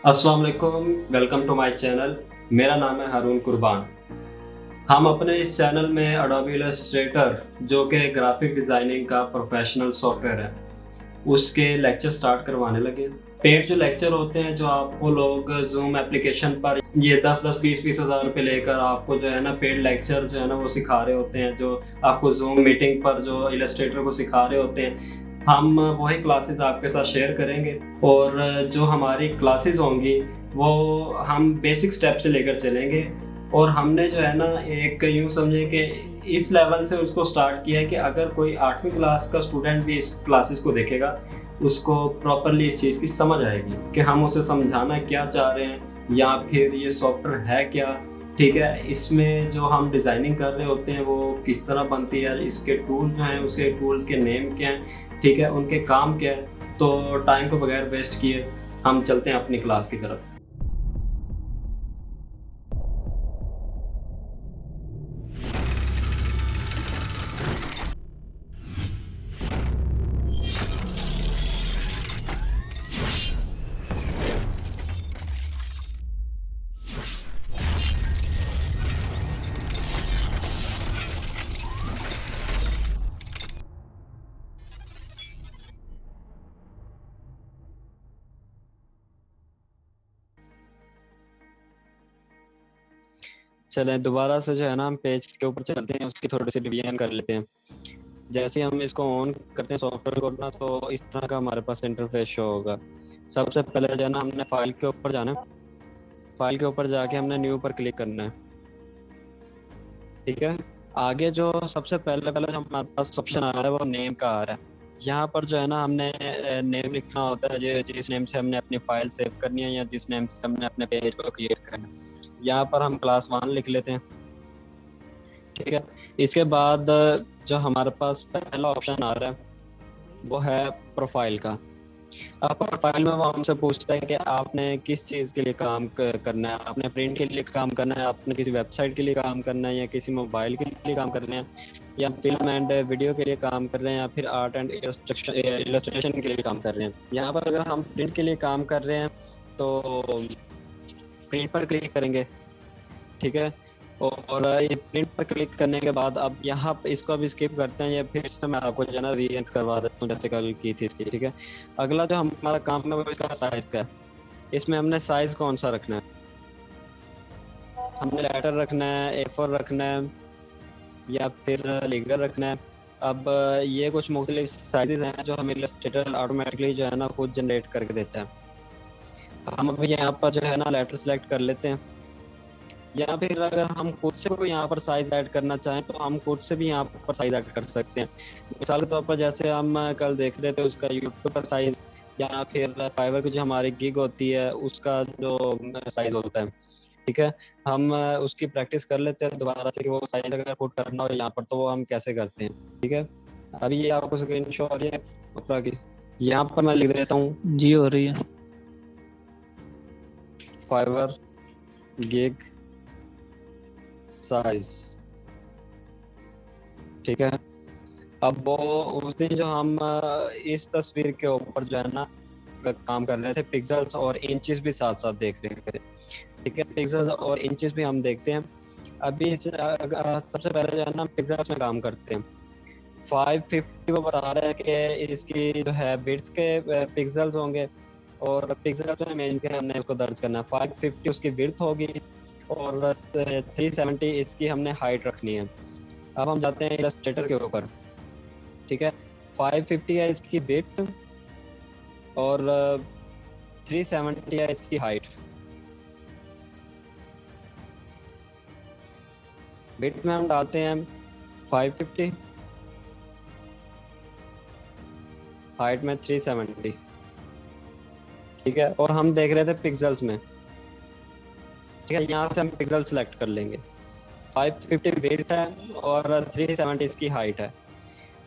अस्सलाम वालेकुम, welcome to my channel. मेरा नाम है हारून कुर्बान। हम अपने इस चैनल में एडोबी इलस्ट्रेटर जो कि ग्राफिक डिज़ाइनिंग का प्रोफेशनल सॉफ्टवेयर है, उसके लेक्चर स्टार्ट करवाने लगे। पेड जो लेक्चर होते हैं, जो आपको लोग ज़ूम एप्लीकेशन पर ये 10-10, 20-20 हज़ार रुपए लेकर आपको जो है ना पेड लेक्चर जो है ना वो सिखा रहे होते हैं, जो आपको ज़ूम मीटिंग पर जो इलस्ट्रेटर को सिखा रहे होते हैं, हम वही क्लासेस आपके साथ शेयर करेंगे। और जो हमारी क्लासेस होंगी वो हम बेसिक स्टेप से लेकर चलेंगे। और हमने जो है ना एक यूँ समझे कि इस लेवल से उसको स्टार्ट किया है कि अगर कोई 8वीं क्लास का स्टूडेंट भी इस क्लासेस को देखेगा, उसको प्रॉपर्ली इस चीज़ की समझ आएगी कि हम उसे समझाना क्या चाह रहे हैं या फिर ये सॉफ्टवेयर है क्या, ठीक है? इसमें जो हम डिज़ाइनिंग कर रहे होते हैं वो किस तरह बनती है, इसके टूल जो हैं उसके टूल्स के नेम क्या हैं, ठीक है? उनके काम क्या है? तो टाइम को बगैर वेस्ट किए हम चलते हैं अपनी क्लास की तरफ। चलें दोबारा से जो है ना हम पेज के ऊपर चलते हैं, उसकी थोड़ी सी रिवीजन कर लेते हैं। जैसे हम इसको ऑन करते हैं सॉफ्टवेयर को ना, तो इस तरह का हमारे पास इंटरफेस शो होगा। सबसे पहले जो है ना हमने फाइल के ऊपर जाना है। फाइल के ऊपर जाके हमने न्यू पर क्लिक करना है। ठीक है। आगे जो सबसे पहले पहले जो हमारे पास ऑप्शन आ रहा है वो नेम का आ रहा है। यहाँ पर जो है ना हमने नेम लिखना होता है जिस नेम से हमने अपनी फाइल सेव करनी है या जिस नेम से हमने अपने पेज को क्रिएट करना है। यहाँ पर हम क्लास 1 लिख लेते हैं। ठीक है। इसके बाद जो हमारे पास पहला ऑप्शन आ रहा है वो है प्रोफाइल का। अब प्रोफाइल में वो हमसे पूछता है कि आपने किस चीज़ के लिए काम करना है। आपने प्रिंट के लिए काम करना है, आपने किसी वेबसाइट के लिए काम करना है, या किसी मोबाइल के लिए काम करना है, या फिल्म एंड वीडियो के लिए काम कर रहे हैं, या फिर आर्ट एंड इलस्ट्रेशन के लिए काम कर रहे हैं। यहाँ पर अगर हम प्रिंट के लिए काम कर रहे हैं तो प्रिंट पर क्लिक करेंगे। ठीक है। और ये प्रिंट पर क्लिक करने के बाद अब यहाँ पे इसको अब स्किप करते हैं, या फिर से मैं आपको जो है ना रीएंट करवा देता हूँ जैसे कल की थी इसकी। ठीक है। अगला जो हमारा काम है वो इसका साइज का है। इसमें हमने साइज कौन सा रखना है। हमने लेटर रखना है, A4 रखना है, या फिर लीगल रखना है। अब ये कुछ मुख्तलिफ साइजेस हैं जो हमें इलस्ट्रेटर ऑटोमेटिकली जो है ना खुद जनरेट करके देता है। हम अभी यहाँ पर जो है ना लेटर सेलेक्ट कर लेते हैं, या फिर अगर हम खुद से कोई यहाँ पर साइज ऐड करना चाहें तो हम खुद से भी यहाँ पर साइज ऐड कर सकते हैं। मिसाल के तौर पर जैसे हम कल देख रहे थे उसका यूट्यूब का साइज, या फिर फाइवर की जो हमारी गिग होती है उसका जो साइज होता है। ठीक है। हम उसकी प्रैक्टिस कर लेते हैं दोबारा से कि वो साइज अगर पुट करना हो यहाँ पर तो वो हम कैसे करते हैं। ठीक है। अभी ये आपको स्क्रीन शो हो रही है ऊपर की। यहाँ पर मैं लिख देता हूँ जी हो रही है। Fiverr gig size. ठीक है। अब वो उस दिन जो हम इस तस्वीर के ऊपर जो है ना काम कर रहे थे, पिक्सेल्स और इंचेस भी साथ साथ देख रहे थे। ठीक है। पिक्सेल्स और इंचेस भी हम देखते हैं। अभी सबसे पहले जो है ना पिक्सेल्स में काम करते हैं। 550 वो बता रहा है कि इसकी जो है विड्थ के पिक्सेल्स होंगे, और पिक्सेल्स में मेन के हमने उसको दर्ज करना है। 550 उसकी विड्थ होगी, और 370 इसकी हमने हाइट रखनी है। अब हम जाते हैं इलस्ट्रेटर के ऊपर। ठीक है। 550 है इसकी विड्थ, और 370 है इसकी हाइट। विड्थ में हम डालते हैं 550, हाइट में 370। ठीक है। और हम देख रहे थे पिक्सेल्स में। ठीक है। यहाँ से हम पिक्सल सेलेक्ट कर लेंगे। 550 विड्थ है और 370 इसकी हाइट है।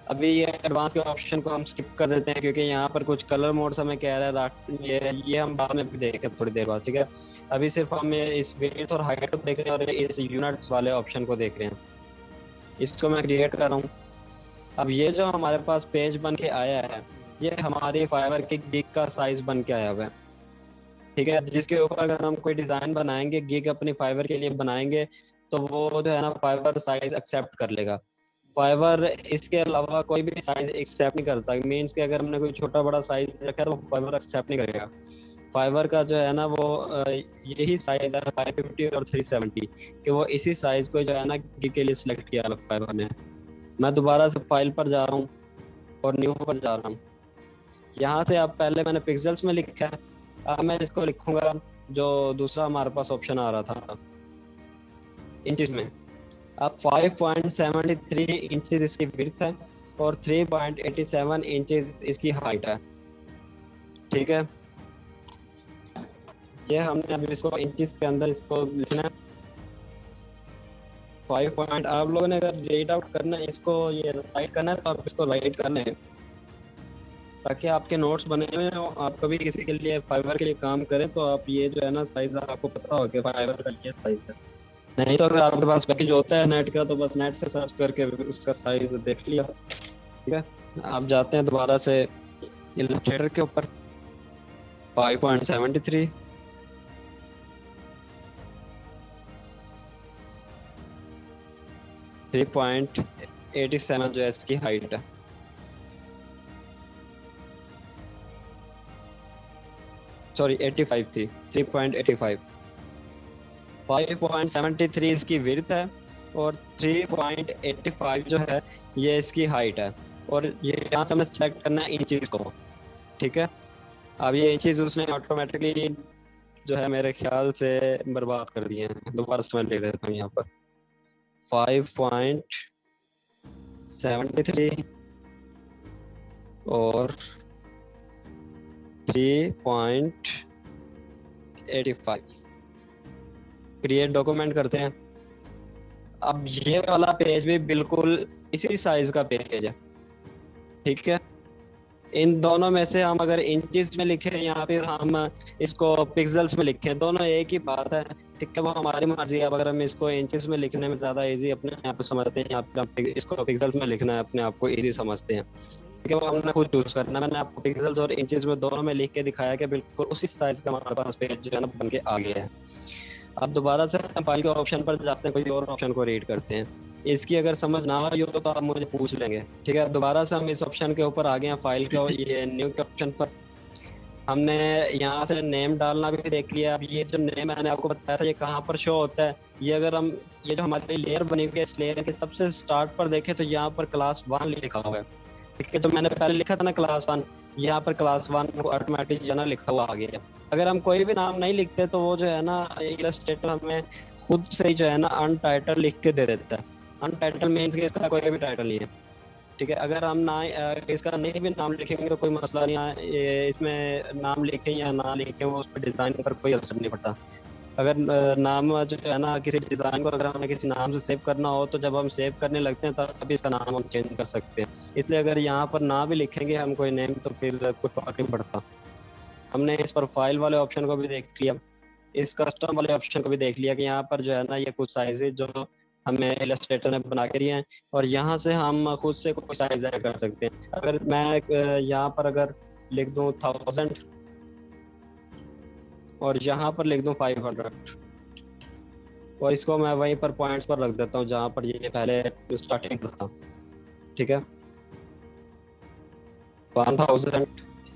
अभी ये एडवांस के ऑप्शन को हम स्किप कर देते हैं, क्योंकि यहाँ पर कुछ कलर मोड्स हमें कह रहा है, ये हम बाद में भी देखते हैं थोड़ी देर बाद। ठीक है। अभी सिर्फ हम इस विड्थ और हाइट को देख रहे हैं और इस यूनिट्स वाले ऑप्शन को देख रहे हैं। इसको मैं क्रिएट कर रहा हूँ। अब ये जो हमारे पास पेज बन के आया है, ये हमारी फाइवर की गिग का साइज बन के आया हुआ है। ठीक है, जिसके ऊपर अगर हम कोई डिजाइन बनाएंगे गिग अपनी फाइवर के लिए बनाएंगे, तो वो जो है ना फाइवर साइज एक्सेप्ट कर लेगा। फाइवर इसके अलावा कोई भी साइज एक्सेप्ट नहीं करता, मीन्स कि अगर हमने कोई छोटा बड़ा साइज रखा है तो फाइवर एक्सेप्ट नहीं करेगा। फाइबर का जो है ना वो यही साइज है 550 और 370, कि वो इसी साइज को जो है ना gig के लिए सिलेक्ट किया फाइबर ने। मैं दोबारा से फाइल पर जा रहा हूँ और न्यू पर जा रहा हूँ। यहाँ से अब पहले मैंने पिक्सल्स में लिखा है, अब मैं इसको लिखूंगा जो दूसरा हमारे पास ऑप्शन आ रहा था इंचेस में। अब 5.73 इंचेस इसकी विड्थ है और 3.87 इंचेस इसकी हाइट है। ठीक है, ये हमने अभी इसको इंचेस के अंदर इसको लिखना है। 5 पॉइंट आप लोगों ने अगर रेट आउट करना है इसको, ये राइट करना है तो आप इसको राइट करना है ताकि आपके नोट्स बने हुए हो। आप कभी किसी के लिए फाइबर के लिए काम करें तो आप ये जो है ना साइज आपको पता हो कि फाइबर का ये साइज है। नहीं तो अगर आपके पास पैकेज होता है नेट का तो बस नेट से सर्च करके उसका साइज देख लिया। ठीक है, आप जाते हैं दोबारा से इलस्ट्रेटर के ऊपर 5.73 3.87 जो है इसकी हाइट है। सॉरी 85 थी, 3.85। 5.73 इसकी विड्थ है और 3.85 जो है ये इसकी हाइट है। और ये यहाँ से हमें सेलेक्ट करना है इंचेस को। ठीक है, अब ये इंचेस उसने ऑटोमेटिकली जो है मेरे ख्याल से बर्बाद कर दिए हैं। दोबारा से मैं लिख देता हूँ यहाँ पर 5.73 और 3.85। क्रिएट डॉक्यूमेंट करते हैं। अब ये वाला पेज भी बिल्कुल इसी साइज का पेज है। ठीक है, इन दोनों में से हम अगर इंचेस में लिखें या फिर हम इसको पिक्सल्स में लिखें, दोनों एक ही बात है। ठीक है, वो हमारी मर्जी है। अब अगर हम इसको इंचेस में लिखने में ज़्यादा इजी अपने आप को समझते हैं, आप इसको पिक्सल्स में लिखना है अपने आप को इजी समझते हैं। ठीक है, वो हमने खुद चूज करना है। मैंने आपको पिक्सल्स और इंचेस में दोनों में लिख के दिखाया कि बिल्कुल उसी साइज का हमारे पास पेज जो है ना बन के आ गया है। अब दोबारा से फाइल के ऑप्शन पर जाते हैं, कोई और ऑप्शन को रीड करते हैं। इसकी अगर समझ ना आई हो तो आप मुझे पूछ लेंगे। ठीक है, दोबारा से हम इस ऑप्शन के ऊपर आ गए हैं, फाइल के ये न्यू के ऑप्शन पर। हमने यहाँ से नेम डालना भी देख लिया। अब ये जो नेम मैंने आपको बताया था ये कहाँ पर शो होता है, ये अगर हम ये जो हमारी लेयर बनी हुई है इस लेयर के सबसे स्टार्ट पर देखें तो यहाँ पर क्लास 1 लिखा हुआ है। ठीक है, तो मैंने पहले लिखा था ना क्लास 1, यहाँ पर क्लास 1 को ऑटोमेटिक जो है ना लिखा हुआ आ गया। अगर हम कोई भी नाम नहीं लिखते तो वो जो है ना इलस्ट्रेटर हमें खुद से ही जो है ना अनटाइटल लिख के दे देता है। अनटाइटल मीन्स कि इसका कोई भी टाइटल नहीं है। ठीक है, अगर हम ना इसका नहीं भी नाम लिखेंगे तो कोई मसला नहीं है। इसमें नाम लिखें या ना लिखें वो उस पर डिज़ाइन पर कोई असर नहीं पड़ता। अगर नाम जो है ना किसी डिज़ाइन को अगर हमें किसी नाम से सेव करना हो तो जब हम सेव करने लगते हैं तब इसका नाम हम चेंज कर सकते हैं। इसलिए अगर यहाँ पर ना भी लिखेंगे हम कोई नेम तो फिर कोई फर्क नहीं पड़ता। हमने इस पर फाइल वाले ऑप्शन को भी देख लिया, इस कस्टम वाले ऑप्शन को भी देख लिया कि यहाँ पर जो है ना ये कुछ साइजेज जो हमें इलस्ट्रेटर ने बना के दिए हैं और यहाँ से हम खुद से कोई साइज ऐड कर सकते हैं। अगर मैं यहाँ पर अगर लिख दूँ 1000 और यहाँ पर लिख दूँ 500 और इसको मैं वहीं पर पॉइंट्स पर रख देता हूँ जहाँ पर ये पहले स्टार्टिंग था। ठीक है, 1000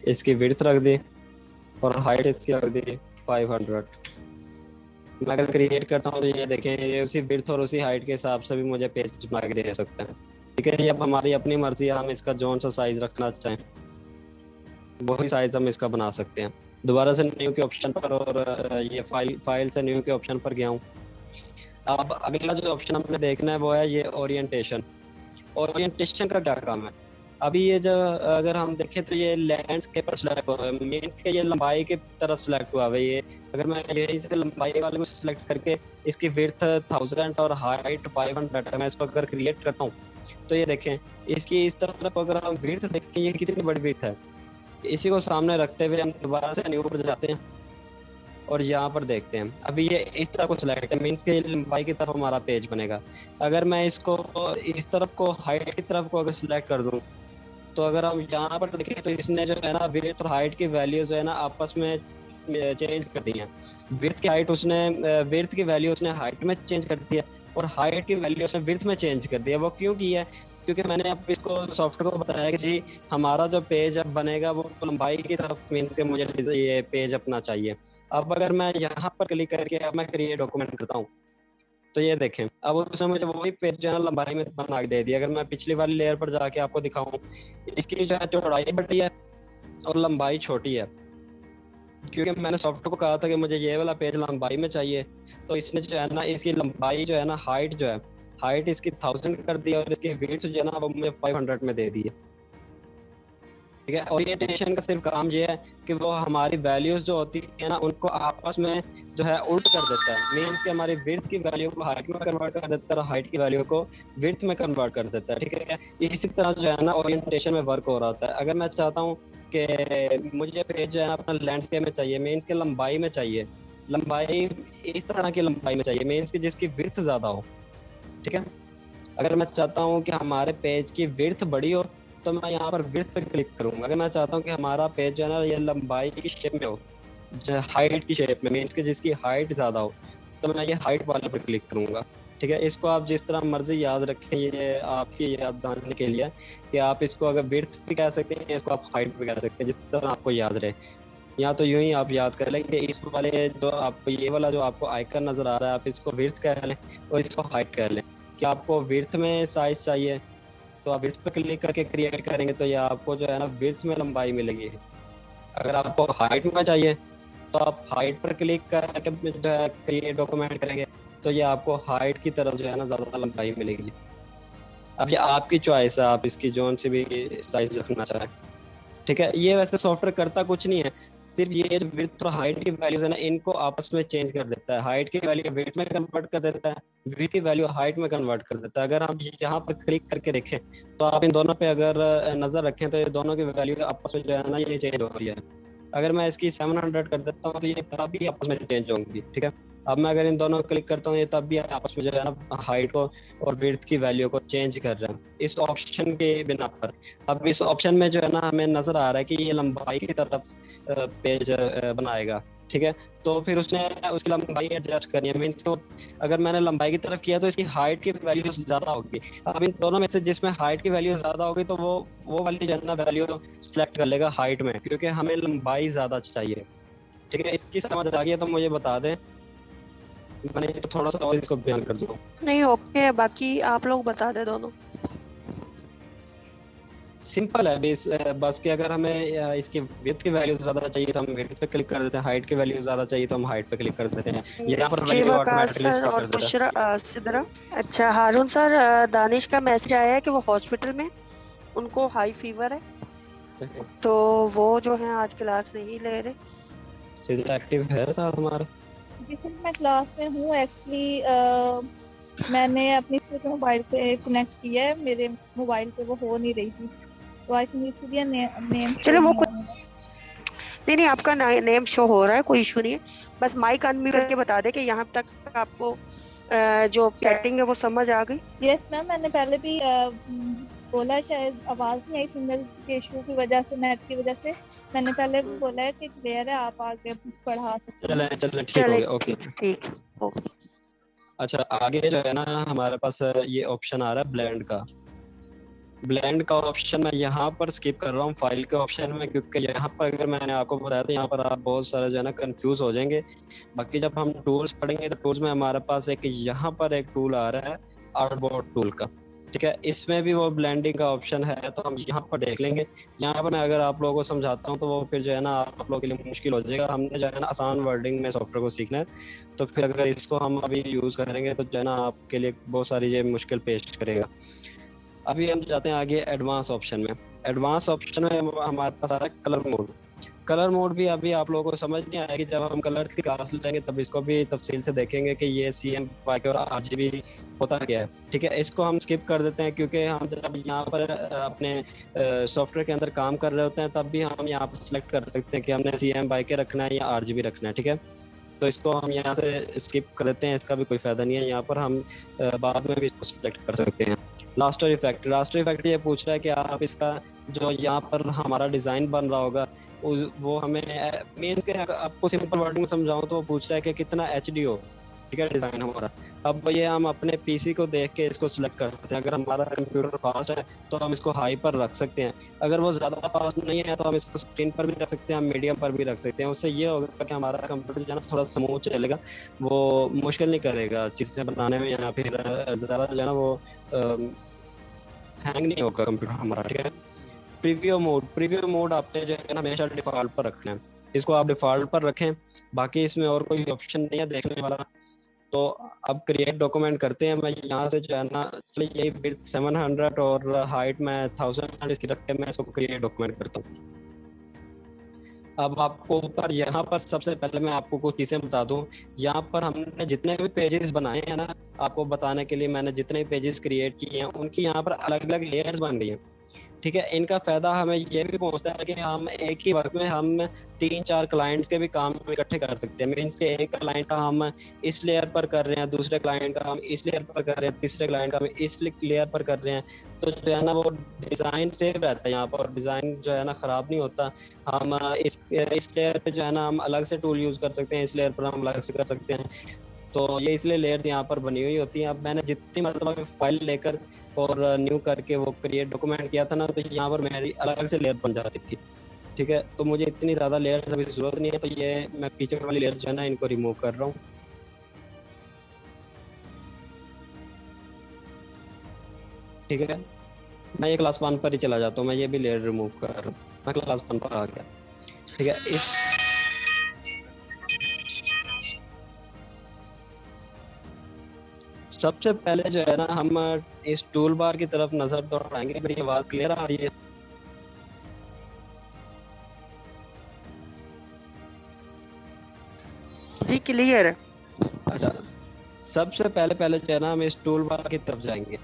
इसकी विड्थ रख दी और हाइट इसकी रख दी 500। मैं अगर क्रिएट करता हूँ तो ये देखें ये उसी विड्थ और उसी हाइट के हिसाब से भी मुझे पेज बना के दे सकते हैं। ठीक है, ये अब हमारी अपनी मर्जी है, हम इसका जोन सा साइज रखना चाहें वही साइज हम इसका बना सकते हैं। दोबारा से न्यू के ऑप्शन पर और ये फाइल से न्यू के ऑप्शन पर गया हूँ। अब अगला जो ऑप्शन हमने देखना है वो है ये ओरिएंटेशन। ओरिएंटेशन का क्या काम है? अभी ये जो अगर हम देखें तो ये लैंडस्केप पर सिलेक्ट हुआ है, मीन्स के ये लंबाई की तरफ सिलेक्ट हुआ है। ये अगर मैं यही से लंबाई वाले को सिलेक्ट करके इसकी विड्थ 1000 और हाइट 500 है, मैं इसको अगर क्रिएट करता हूँ तो ये देखें इसकी इस तरफ अगर हम विड्थ देखें ये कितनी बड़ी विड्थ है। इसी को सामने रखते हुए हम दोबारा से न्यू पर जाते हैं और यहाँ पर देखते हैं। अभी ये इस तरफ को सिलेक्ट है, मीन्स के लंबाई की तरफ हमारा पेज बनेगा। अगर मैं इसको इस तरफ को हाइट की तरफ को अगर सिलेक्ट कर दूँ तो अगर हम यहाँ पर देखें तो इसने जो है ना विड्थ और हाइट की वैल्यू जो है ना आपस में चेंज कर दी है। विड्थ की हाइट उसने विड्थ की वैल्यू उसने हाइट में चेंज कर दी है, और हाइट की वैल्यू उसने विड्थ में चेंज कर दी है। वो क्यों की है? क्योंकि मैंने अब इसको सॉफ्टवेयर को बताया कि जी हमारा जो पेज अब बनेगा वो लंबाई की तरफ मीन के मुझे ये पेज अपना चाहिए। अब अगर मैं यहाँ पर क्लिक करके अब मैं क्रिएट डॉक्यूमेंट करता हूँ, तो ये देखें अब उसने मुझे वही पेज जो है ना लंबाई में बना के दे दिया। अगर मैं पिछली वाली लेयर पर जाके आपको दिखाऊं, इसकी जो है चौड़ाई बड़ी है और लंबाई छोटी है, क्योंकि मैंने सॉफ्टवेयर को कहा था कि मुझे ये वाला पेज लंबाई में चाहिए। तो इसने जो है ना इसकी लंबाई जो है ना हाइट जो है, हाइट इसकी 1000 कर दी है, और इसकी विड्थ जो है ना वो मुझे 500 में दे दी है। ठीक है, ओरिएंटेशन का सिर्फ काम ये है कि वो हमारी वैल्यूज जो होती है ना उनको आपस में जो है उल्ट कर देता है। मीन्स कि हमारी विड्थ की वैल्यू को हाइट में कन्वर्ट कर देता है और हाइट की वैल्यू को विड्थ में कन्वर्ट कर देता है। ठीक है, इसी तरह जो है ना ओरिएंटेशन में वर्क हो रहा होता है। अगर मैं चाहता हूँ कि मुझे पेज जो है ना अपना लैंडस्केप में चाहिए, मीन्स के लंबाई में चाहिए, लंबाई इस तरह की लंबाई में चाहिए, मीन्स की जिसकी विड्थ ज्यादा हो। ठीक है, अगर मैं चाहता हूँ कि हमारे पेज की विड्थ बड़ी हो तो मैं यहाँ पर विड्थ पे क्लिक करूंगा। अगर मैं चाहता हूँ कि हमारा पेज जो है ना ये लंबाई की शेप में हो, हाइट की शेप में, मीन्स कि जिसकी हाइट ज्यादा हो, तो मैं ये हाइट वाले पर क्लिक करूंगा। ठीक है, इसको आप जिस तरह मर्जी याद रखें, ये आपकी याद दहानी के लिए कि आप इसको अगर विड्थ भी कह सकते हैं, इसको आप हाइट भी कह सकते हैं, जिस तरह आपको याद रहे। या तो यूं ही आप याद कर लें कि इस वाले जो आपको ये वाला जो आपको आइकन नजर आ रहा है, आप इसको विड्थ कह लें और इसको हाइट कह लें। कि आपको विड्थ में साइज चाहिए तो आप विड्थ पर क्लिक करके क्रिएट करेंगे तो ये आपको जो है ना विड्थ में लंबाई मिलेगी। अगर आपको हाइट में चाहिए तो आप हाइट पर क्लिक करके जो है क्रिएट डॉक्यूमेंट करेंगे तो ये आपको हाइट की तरफ जो है ना ज़्यादा लंबाई मिलेगी। अब ये आपकी चॉइस है, आप इसकी जोन से भी साइज रखना चाहें। ठीक है, ये वैसे सॉफ्टवेयर करता कुछ नहीं है, सिर्फ ये जो विड्थ और हाइट की वैल्यूज है ना इनको आपस में चेंज कर देता है। हाइट की वैल्यू विड्थ में कन्वर्ट कर देता है, विड्थ की वैल्यू हाइट में कन्वर्ट कर देता है। अगर आप यहाँ पर क्लिक करके देखें तो आप इन दोनों पे अगर नजर रखें तो ये दोनों की वैल्यू आपस में जो है ना ये चेंज हो रही है। अगर मैं इसकी 700 कर देता हूँ तो ये तब भी आपस में चेंज होंगी। ठीक है, अब मैं अगर इन दोनों को क्लिक करता हूँ ये तब भी आपस में जो है ना हाइट को और विड्थ की वैल्यू को चेंज कर रहे हैं इस ऑप्शन के बिना पर। अब इस ऑप्शन में जो है ना हमें नजर आ रहा है कि ये लंबाई की तरफ पेज बनाएगा। ठीक है, तो फिर उसने उसकी लंबाई एडजस्ट करनी है। मीन्स तो अगर मैंने लंबाई की तरफ किया तो इसकी हाइट की वैल्यू ज्यादा होगी। अब इन दोनों में से जिसमें हाइट की वैल्यू ज्यादा होगी तो वो वाली जो है ना वैल्यू सिलेक्ट कर लेगा हाइट में, क्योंकि हमें लंबाई ज्यादा चाहिए। ठीक है, इसकी समझ आ गई है तो मुझे बता दें, मैंने तो थोड़ा सा और इसको बयान कर दूं। नहीं ओके है, बाकी आप लोग बता दे दोनों। सिंपल है बस कि अगर हमें इसकी विड्थ की वैल्यू ज्यादा चाहिए तो हम विड्थ पे क्लिक कर देते हैं, हाइट की वैल्यू ज्यादा चाहिए तो हम हाइट पे क्लिक कर देते हैं। यहाँ पर जी वैल्यू वकार ऑटोमेटिकली सर स्टॉप और कर देता बुशरा सिद्रा। अच्छा हारून सर, दानिश का मैसेज आया है कि वो हॉस्पिटल में, उनको हाई फीवर है, है। तो वो जो है आज क्लास नहीं ले रहे। सिद्रा एक्टिव है साथ हमारे? जी सर मैं क्लास में हूँ एक्चुअली। मैंने अपनी स्विच मोबाइल पे कनेक्ट किया है, मेरे मोबाइल पे वो हो नहीं रही थी, तो आई थिंक इसलिए नेम चलो वो कुछ नहीं नहीं, आपका नेम शो हो रहा है, कोई इशू नहीं है। बस माइक अनम्यूट करके बता दे कि यहाँ तक आपको जो चैटिंग है वो समझ आ गई। यस मैम, मैंने पहले भी बोला, शायद आवाज नहीं आई सिग्नल के इशू की वजह से, नेट की वजह से। मैंने पहले भी बोला है कि क्लियर है, आप आगे पढ़ा सकते हैं। चले ठीक हो चले गया, ओके। ठीक ओके। अच्छा आगे जो है ना हमारे पास ये ऑप्शन आ रहा है ब्लेंड का। ब्लेंड का ऑप्शन मैं यहाँ पर स्किप कर रहा हूँ फाइल के ऑप्शन में, क्योंकि यहाँ पर अगर मैंने आपको बताया तो यहाँ पर आप बहुत सारे जो है ना कंफ्यूज हो जाएंगे। बाकी जब हम टूल्स पढ़ेंगे तो टूल्स में हमारे पास एक यहाँ पर एक टूल आ रहा है आर्टबोर्ड टूल का। ठीक है, इसमें भी वो ब्लेंडिंग का ऑप्शन है, तो हम यहाँ पर देख लेंगे। यहाँ पर मैं अगर आप लोगों को समझाता हूँ तो वो फिर जो है ना आप लोगों के लिए मुश्किल हो जाएगा। हमने जो है ना आसान वर्डिंग में सॉफ्टवेयर को सीखना है, तो फिर अगर इसको हम अभी यूज़ करेंगे तो जो है ना आपके लिए बहुत सारी ये मुश्किल पेश करेगा। अभी हम जाते हैं आगे एडवांस ऑप्शन में। एडवांस ऑप्शन में हमारे पास आ रहा है कलर मोड। कलर मोड भी अभी आप लोगों को समझ नहीं आएगी, जब हम कलर की क्लास लेंगे तब इसको भी तफसील से देखेंगे कि ये CMYK और RGB होता क्या है। ठीक है, इसको हम स्किप कर देते हैं, क्योंकि हम जब यहाँ पर अपने सॉफ्टवेयर के अंदर काम कर रहे होते हैं तब भी हम यहाँ पर सिलेक्ट कर सकते हैं कि हमने CMYK रखना है या RGB रखना है। ठीक है, तो इसको हम यहाँ से स्किप कर देते हैं, इसका भी कोई फायदा नहीं है। यहाँ पर हम बाद में भी इसको सिलेक्ट कर सकते हैं। लास्टर इफेक्ट ये पूछ रहा है कि आप इसका जो यहाँ पर हमारा डिज़ाइन बन रहा होगा वो हमें मीन्स के आपको सिंपल वर्ड में समझाऊं तो वो पूछ रहा है कि कितना एचडी हो, ठीक है, डिजाइन हमारा। अब ये हम अपने पीसी को देख के इसको सिलेक्ट कर सकते हैं। अगर हमारा कंप्यूटर फास्ट है तो हम इसको हाई पर रख सकते हैं, अगर वो ज़्यादा फास्ट नहीं है तो हम इसको स्क्रीन पर भी रख सकते हैं, हम मीडियम पर भी रख सकते हैं। उससे ये होगा कि हमारा कंप्यूटर जो है ना थोड़ा स्मूथ चलेगा, वो मुश्किल नहीं करेगा चीज़ें बनाने में, या फिर ज़्यादा जो है ना वो हैंग नहीं होगा कंप्यूटर हमारा, ठीक है। प्रीव्यू मोड आपने जो है ना हमेशा डिफॉल्ट पर रखना है, इसको आप डिफॉल्ट पर रखें, बाकी इसमें और कोई ऑप्शन नहीं है देखने वाला। तो अब क्रिएट डॉक्यूमेंट करते हैं। मैं यहाँ से जो है ना, चलिए यही विड्थ 700 और हाइट में 1000 इसकी रख के मैं इसको क्रिएट डॉक्यूमेंट करता हूँ। अब आपको ऊपर यहाँ पर सबसे पहले मैं आपको कुछ चीज़ें बता दूँ। यहाँ पर हमने जितने भी पेजेस बनाए हैं ना, आपको बताने के लिए मैंने जितने पेजेस क्रिएट किए हैं उनकी यहाँ पर अलग अलग लेयर्स बन गई हैं, ठीक है। इनका फायदा हमें ये भी पहुंचता है कि हम एक ही वक्त में हम 3-4 क्लाइंट्स के भी काम इकट्ठे कर सकते हैं। मीन्स के एक क्लाइंट का हम इस लेयर पर कर रहे हैं, दूसरे क्लाइंट का हम इस लेयर पर कर रहे हैं, तीसरे क्लाइंट का हम इस लेयर पर कर रहे हैं, तो जो है ना वो डिज़ाइन सेफ रहता है यहाँ पर, डिज़ाइन जो है ना ख़राब नहीं होता। हम इस लेयर पे जो है ना हम अलग से टूल यूज़ कर सकते हैं, इस लेयर पर हम अलग से कर सकते हैं। तो ये इसलिए लेयर्स यहाँ पर बनी हुई होती हैं। अब मैंने जितनी मरतबा फाइल लेकर और न्यू करके वो क्रिएट डॉक्यूमेंट किया था ना, तो यहाँ पर मेरी अलग से लेयर बन जाती थी, ठीक है। तो मुझे इतनी ज़्यादा लेयर्स अभी ज़रूरत नहीं है, तो ये मैं पीछे वाली लेयर जो है ना इनको रिमूव कर रहा हूँ, ठीक है। मैं ये क्लास 1 पर ही चला जाता हूँ, मैं ये भी लेयर रिमूव कर रहा हूँ, मैं क्लास 1 पर आ गया, ठीक है। इस सबसे पहले जो है ना हम इस टूल बार की तरफ नजर दौड़ाएंगे। मेरी आवाज क्लियर आ रही है? जी क्लियर है। अच्छा, सबसे पहले जो है ना हम इस टूल बार की तरफ जाएंगे।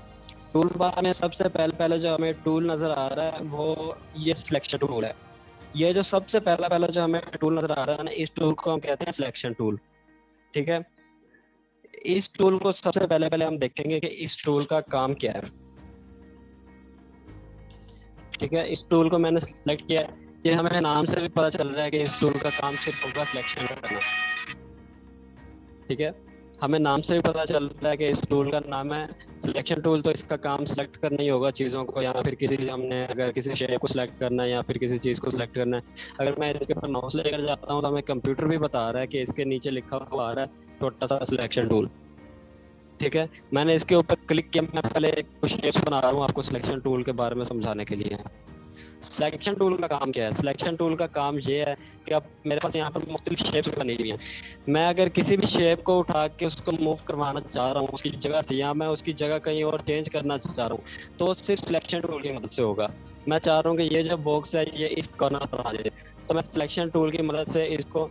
टूल बार में सबसे पहले जो हमें टूल नजर आ रहा है वो ये सिलेक्शन टूल है। ये जो सबसे पहला जो हमें टूल नजर आ रहा है ना, इस टूल को हम कहते हैं सिलेक्शन टूल, ठीक है। इस टूल को सबसे पहले हम देखेंगे कि इस टूल का काम क्या है, ठीक है। इस टूल को मैंने सिलेक्ट किया है, ये हमें नाम से भी पता चल रहा है कि इस टूल का काम सिर्फ होगा सिलेक्शन करना, ठीक है। हमें नाम से भी पता चल रहा है कि इस टूल का नाम है सिलेक्शन टूल, तो इसका काम सिलेक्ट करना ही होगा चीज़ों को, या फिर किसी हमने अगर किसी शेप को सिलेक्ट करना है या फिर किसी चीज़ को सिलेक्ट करना है। अगर मैं इसके ऊपर माउस लेकर जाता हूँ तो हमें कंप्यूटर भी बता रहा है कि इसके नीचे लिखा हुआ आ रहा है छोटा सा सिलेक्शन टूल, ठीक है। मैंने इसके ऊपर क्लिक किया, मैं पहले कुछ शेप्स बना रहा हूँ आपको सिलेक्शन टूल के बारे में समझाने के लिए। सिलेक्शन टूल का काम क्या है? सिलेक्शन टूल का काम ये है कि अब मेरे पास यहाँ पर मुख्तलिफ शेप्स बनी हुई हैं। मैं अगर किसी भी शेप को उठा के उसको मूव करवाना चाह रहा हूँ उसकी जगह से, या मैं उसकी जगह कहीं और चेंज करना चाह रहा हूँ, तो सिर्फ सिलेक्शन टूल की मदद से होगा। मैं चाह रहा हूँ कि ये जो बॉक्स है ये इस कॉर्नर पर आ जाए, तो मैं सिलेक्शन टूल की मदद से इसको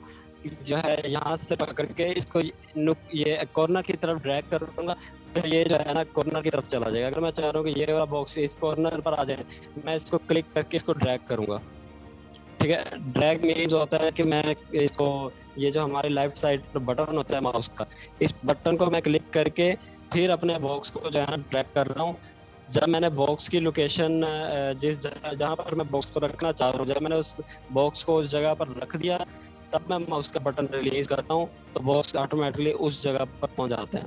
जो है यहाँ से पकड़ के इसको ये कॉर्नर की तरफ ड्रैग करूँगा, तो ये जो है ना कॉर्नर की तरफ चला जाएगा। अगर मैं चाह रहा हूँ कि ये वाला बॉक्स इस कॉर्नर पर आ जाए, मैं इसको क्लिक करके इसको ड्रैग करूँगा, ठीक है। ड्रैग मीन्स होता है कि मैं इसको, ये जो हमारे लेफ्ट साइड पर बटन होता है माउस का, इस बटन को मैं क्लिक करके फिर अपने बॉक्स को जो है ना ड्रैग कर रहा हूँ। जब मैंने बॉक्स की लोकेशन जिस जगह जहाँ पर मैं बॉक्स को रखना चाह रहा हूँ, जब मैंने उस बॉक्स को उस जगह पर रख दिया, तब मैं माउस का बटन रिलीज करता हूँ तो बॉक्स ऑटोमेटिकली उस जगह पर पहुँच जाते हैं,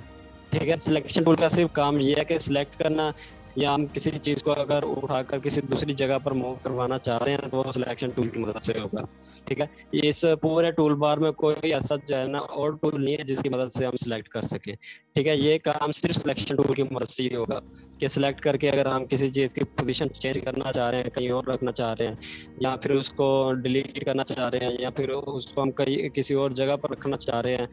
ठीक है। सिलेक्शन टूल का सिर्फ काम ये है कि सिलेक्ट करना, या हम किसी चीज़ को अगर उठाकर किसी दूसरी जगह पर मूव करवाना चाह रहे हैं तो वो सिलेक्शन टूल की मदद से होगा, ठीक है। इस पूरे टूल बार में कोई ऐसा जो है ना और टूल नहीं है जिसकी मदद से हम सिलेक्ट कर सकें, ठीक है। ये काम सिर्फ सिलेक्शन टूल की मदद से ही होगा कि सिलेक्ट करके अगर हम किसी चीज़ की पोजीशन चेंज करना चाह रहे हैं, कहीं और रखना चाह रहे हैं, या फिर उसको डिलीट करना चाह रहे हैं, या फिर उसको हम कहीं किसी और जगह पर रखना चाह रहे हैं,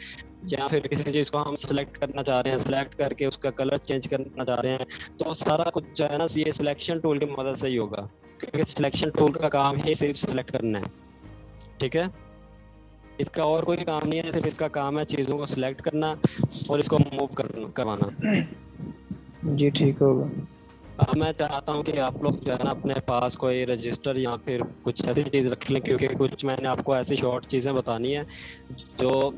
या फिर किसी चीज़ को हम सिलेक्ट करना चाह रहे हैं, सिलेक्ट करके उसका कलर चेंज करना चाह रहे हैं, तो सारा कुछ जो है ना ये सिलेक्शन टूल की मदद से ही होगा, क्योंकि सिलेक्शन टूल का काम ही सिर्फ सिलेक्ट करना है, ठीक है। इसका और कोई काम नहीं है, सिर्फ इसका काम है चीज़ों को सिलेक्ट करना और इसको मूव करवाना। जी ठीक होगा। अब मैं चाहता हूँ कि आप लोग जो है ना अपने पास कोई रजिस्टर या फिर कुछ ऐसी चीज़ रख लें, क्योंकि कुछ मैंने आपको ऐसी शॉर्ट चीज़ें बतानी है जो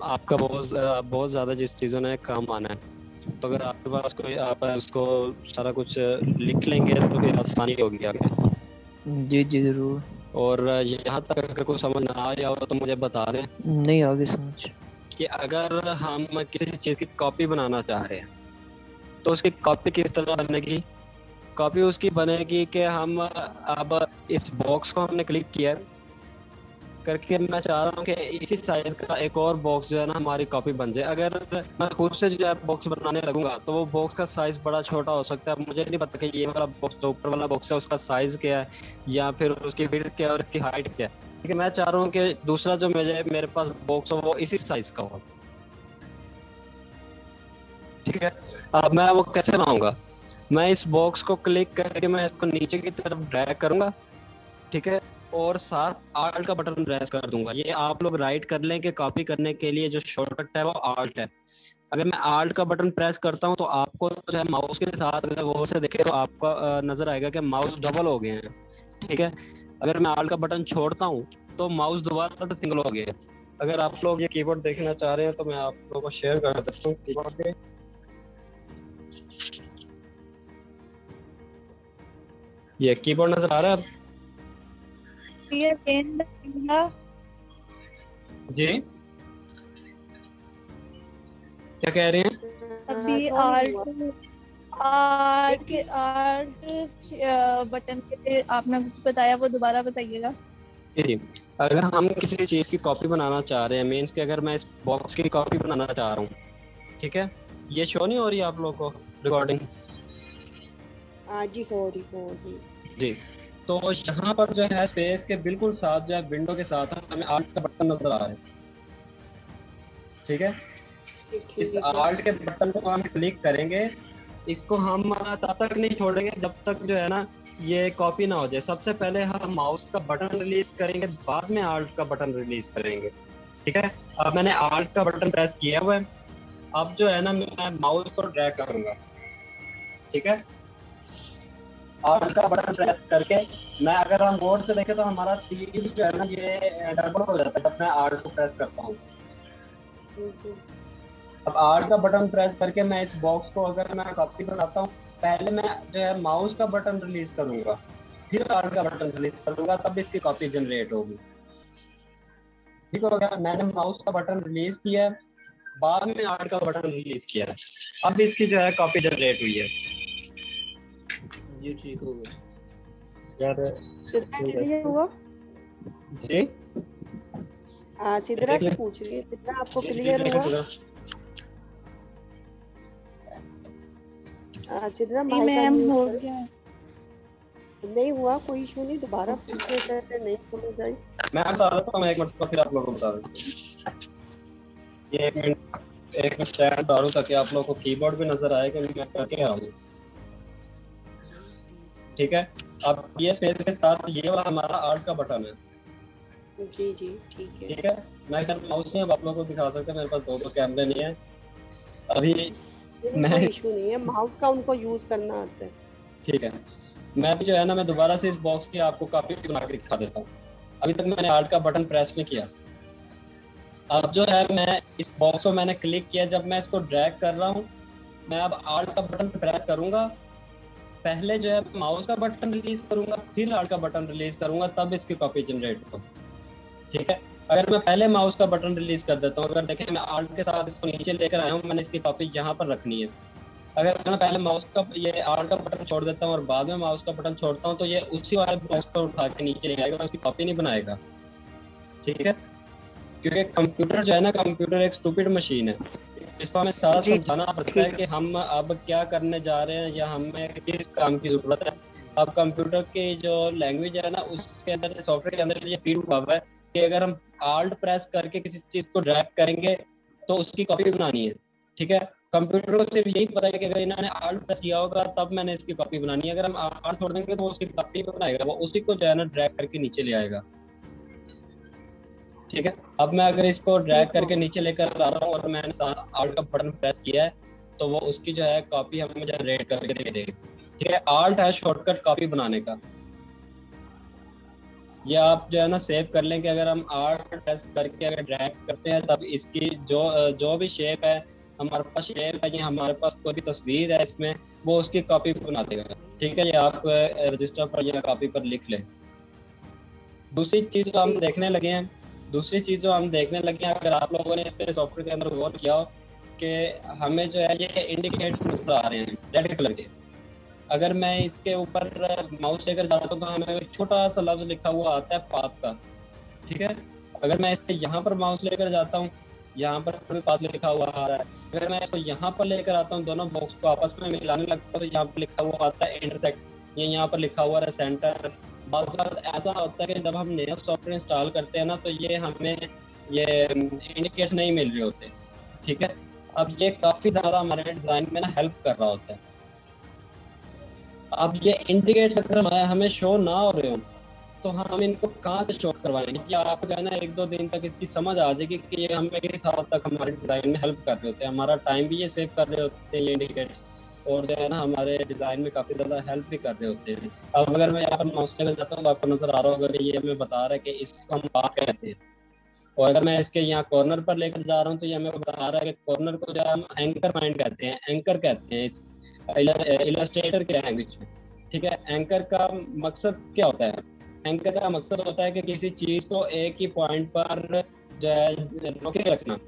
आपका बहुत ज़्यादा जिस चीज़ों ने काम आना है। तो अगर आपके पास कोई, आप उसको सारा कुछ लिख लेंगे तो फिर आसानी होगी आगे। जी जी ज़रूर। और यहाँ तक अगर कोई समझ ना आया हो तो मुझे बता दें नहीं आगे समझ। कि अगर हम किसी चीज़ की कॉपी बनाना चाह रहे हैं तो उसकी कॉपी किस तरह बनेगी। कॉपी उसकी बनेगी कि हम अब इस बॉक्स को हमने क्लिक किया करके, मैं चाह रहा हूँ कि इसी साइज का एक और बॉक्स जो है ना हमारी कॉपी बन जाए। अगर मैं खुद से जो है बॉक्स बनाने लगूंगा तो वो बॉक्स का साइज बड़ा छोटा हो सकता है। मुझे नहीं पता कि ये वाला बॉक्स जो ऊपर वाला बॉक्स है उसका साइज क्या है या फिर उसकी विड्थ क्या है और उसकी हाइट क्या है। ठीक है, मैं चाह रहा हूँ कि दूसरा जो मेरे पास बॉक्स हो वो इसी साइज का हो। ठीक है, अब मैं वो कैसे बनाऊंगा। मैं इस बॉक्स को क्लिक करके मैं इसको नीचे की तरफ ड्रैग करूंगा। ठीक है, और साथ आल्ट का बटन प्रेस कर दूंगा। ये आप लोग राइट कर लें कि कॉपी करने के लिए जो शॉर्टकट है वो आल्ट है। अगर मैं आल्ट का बटन प्रेस करता हूँ तो आपको जो है माउस के साथ अगर वो से देखे तो आपका नजर आएगा कि माउस डबल हो गए हैं। ठीक है, अगर मैं आल्ट का बटन छोड़ता हूँ तो माउस दोबारा से सिंगल हो गए हैं। अगर आप लोग ये कीबोर्ड देखना चाह रहे हैं तो मैं आप लोगों को शेयर कर देता हूँ कीबोर्ड पे। ये कीबोर्ड नजर आ रहा है ये पेन जी, क्या कह रहे हैं। अभी शो नहीं हुआ। आर्ट बटन के आपने कुछ बताया, वो दोबारा बताइएगा। जी, अगर हम किसी चीज़ की कॉपी बनाना चाह रहे हैं, मीन्स कि अगर मैं इस बॉक्स की कॉपी बनाना चाह रहा हूँ, ठीक है, ये शो नहीं हो रही आप लोग को रिकॉर्डिंग। जी हो रही जी, तो यहाँ पर जो है स्पेस के बिल्कुल साथ जो है विंडो के साथ हमें आल्ट का बटन नजर आ रहा है। ठीक है, इस आल्ट के बटन को हम क्लिक करेंगे। इसको हम तब तक नहीं छोड़ेंगे जब तक जो है ना ये कॉपी ना हो जाए। सबसे पहले हम माउस का बटन रिलीज करेंगे, बाद में आल्ट का बटन रिलीज करेंगे। ठीक है, अब मैंने आल्ट का बटन प्रेस किया हुआ है। अब जो है ना मैं माउस को ड्रैग करूंगा। ठीक है, आल्ट का बटन प्रेस करके मैं अगर हम बोर्ड से देखें तो हमारा तीर जो है ना ये डबल हो जाता है जब मैं आल्ट को प्रेस करता हूँ। अब आल्ट का बटन प्रेस करके मैं इस बॉक्स को अगर मैं कॉपी बनाता हूँ, पहले मैं जो है माउस का बटन रिलीज करूंगा, फिर आल्ट का बटन रिलीज करूंगा, तब इसकी कॉपी जनरेट होगी। ठीक हो गया, मैंने माउस का बटन रिलीज किया है, बाद में आल्ट का बटन रिलीज किया है, अब इसकी जो है कॉपी जनरेट हुई है। ये ठीक हो गया यार क्लियर हुआ। जी, सिद्रा से पूछ रही है, सिद्रा आपको क्लियर हुआ। सिद्रा मैम हो गया, नहीं हुआ, कोई इशू नहीं, दोबारा पूछने से नहीं समझ आई। मैं बता रहा था, मैं एक मिनट फिर आप लोगों को बता देता हूँ। ये एक मिनट स्टैंड डालूं ताकि आप लोगों को कीबोर्ड भी नजर आए कि मैं करके आ हूँ। ठीक है, अब ये स्पेस के साथ ये वाला हमारा आल्ट का बटन है। जी जी ठीक है। ठीक है, मैं इधर माउस में अब आप लोगों को दिखा सकते हैं, मेरे पास दो कैमरे नहीं है अभी। कोई इशू नहीं है, माउस का उनको यूज करना आता है। ठीक है, मैं भी जो है ना मैं दोबारा से इस बॉक्स की आपको कॉपी बना के दिखा देता हूँ। अभी तक मैंने आल्ट का बटन प्रेस नहीं किया। अब जो है मैं इस बॉक्स को मैंने क्लिक किया, जब मैं इसको ड्रैग कर रहा हूँ मैं अब आल्ट का बटन प्रेस करूंगा, पहले जो है माउस का बटन रिलीज करूंगा, फिर आल्ट का बटन रिलीज करूंगा, तब इसकी कॉपी जनरेट होगी। ठीक है, अगर मैं पहले माउस का बटन रिलीज कर देता हूँ, अगर देखें मैं आल्ट के साथ इसको नीचे लेकर आया हूँ, मैंने इसकी कॉपी यहाँ पर रखनी है। अगर मैं पहले माउस का ये आल्ट का बटन छोड़ देता हूँ और बाद में माउस का बटन छोड़ता हूँ तो ये उसी वाले बॉक्स पर उठा के नीचे ले आएगा, उसकी कॉपी नहीं बनाएगा। ठीक है, क्योंकि कंप्यूटर जो है ना, कंप्यूटर एक स्टूपिड मशीन है, इसको हमें सारा समझाना पड़ता है कि हम अब क्या करने जा रहे हैं या हमें किस काम की जरूरत है। अब कंप्यूटर की जो लैंग्वेज है ना उसके अंदर, सॉफ्टवेयर के अंदर ये फीड हुआ है कि अगर हम आल्ट प्रेस करके किसी चीज को ड्रैग करेंगे तो उसकी कॉपी बनानी है। ठीक है, कंप्यूटर को सिर्फ यही पता है कि अगर इन्होंने आल्ट प्रेस किया होगा तब मैंने इसकी कॉपी बनानी है। अगर हम आल्ट छोड़ देंगे तो उसकी कॉपी बनाएगा, वो उसी को जो है ना ड्रैग करके नीचे ले आएगा। ठीक है, अब मैं अगर इसको ड्रैग करके नीचे लेकर आ रहा हूँ और मैंने आल्ट का बटन प्रेस किया है तो वो उसकी जो है कॉपी हमें जनरेट करके दे देगी। ठीक है, आल्ट है शॉर्टकट कॉपी बनाने का। ये आप जो है ना सेव कर लें कि अगर हम आल्ट प्रेस करके अगर ड्रैग करते हैं तब इसकी जो भी शेप है, हमारे पास शेप है या हमारे पास कोई भी तस्वीर है इसमें, वो उसकी कॉपी बना देगा। ठीक है, ये आप रजिस्टर पर या कॉपी पर लिख लें। दूसरी चीज जो हम ठीक। देखने लगे हैं अगर आप लोगों ने इस पे सॉफ्टवेयर के अंदर गौर किया हो कि हमें जो है ये इंडिकेटर्स नजर आ रहे हैं रेड कलर के। अगर मैं इसके ऊपर माउस लेकर जाता हूँ तो हमें एक छोटा सा लफ्ज लिखा हुआ आता है पाथ का, ठीक है। अगर मैं इससे यहाँ पर माउस लेकर जाता हूँ, यहाँ पर भी पाथ लिखा हुआ आ रहा है। अगर मैं इसको यहाँ पर लेकर आता हूँ, दोनों बॉक्स को आपस में मिलाने लगता हूँ, तो यहाँ पर लिखा हुआ आता है इंटरसेक्ट, ये यहाँ पर लिखा हुआ है सेंटर। बहुत बार ऐसा होता है कि जब हम नया सॉफ्टवेयर इंस्टॉल करते हैं ना, तो ये हमें ये इंडिकेटर्स नहीं मिल रहे होते, ठीक है। अब ये काफ़ी ज़्यादा हमारे डिज़ाइन में ना हेल्प कर रहा होता है। अब ये इंडिकेटर्स अगर हमें शो ना हो रहे हो तो हम इनको कहाँ से शो करवाएंगे कि आपको जो है ना 1-2 दिन तक इसकी समझ आ जाएगी कि ये हमें किस हद तक हमारे डिज़ाइन में हेल्प कर रहे होते हैं, हमारा टाइम भी ये सेव कर रहे होते हैं ये इंडिकेटर्स, और जो है ना हमारे डिज़ाइन में काफ़ी ज़्यादा हेल्प भी कर रहे होते हैं। अब अगर मैं यहाँ पर माउस लेकर जाता हूँ तो आपको नज़र आ रहा होगा कि ये हमें बता रहा है कि इसको हम पाथ कहते हैं। और अगर मैं इसके यहाँ कॉर्नर पर लेकर जा रहा हूँ तो ये हमें बता रहा है कि कॉर्नर को जो है हम एंकर पॉइंट कहते हैं, एंकर कहते हैं इस इलस्ट्रेटर के लैंग्वेज में, ठीक है। एंकर का मकसद क्या होता है? एंकर का मकसद होता है कि किसी चीज़ को एक ही पॉइंट पर जो है रोके रखना।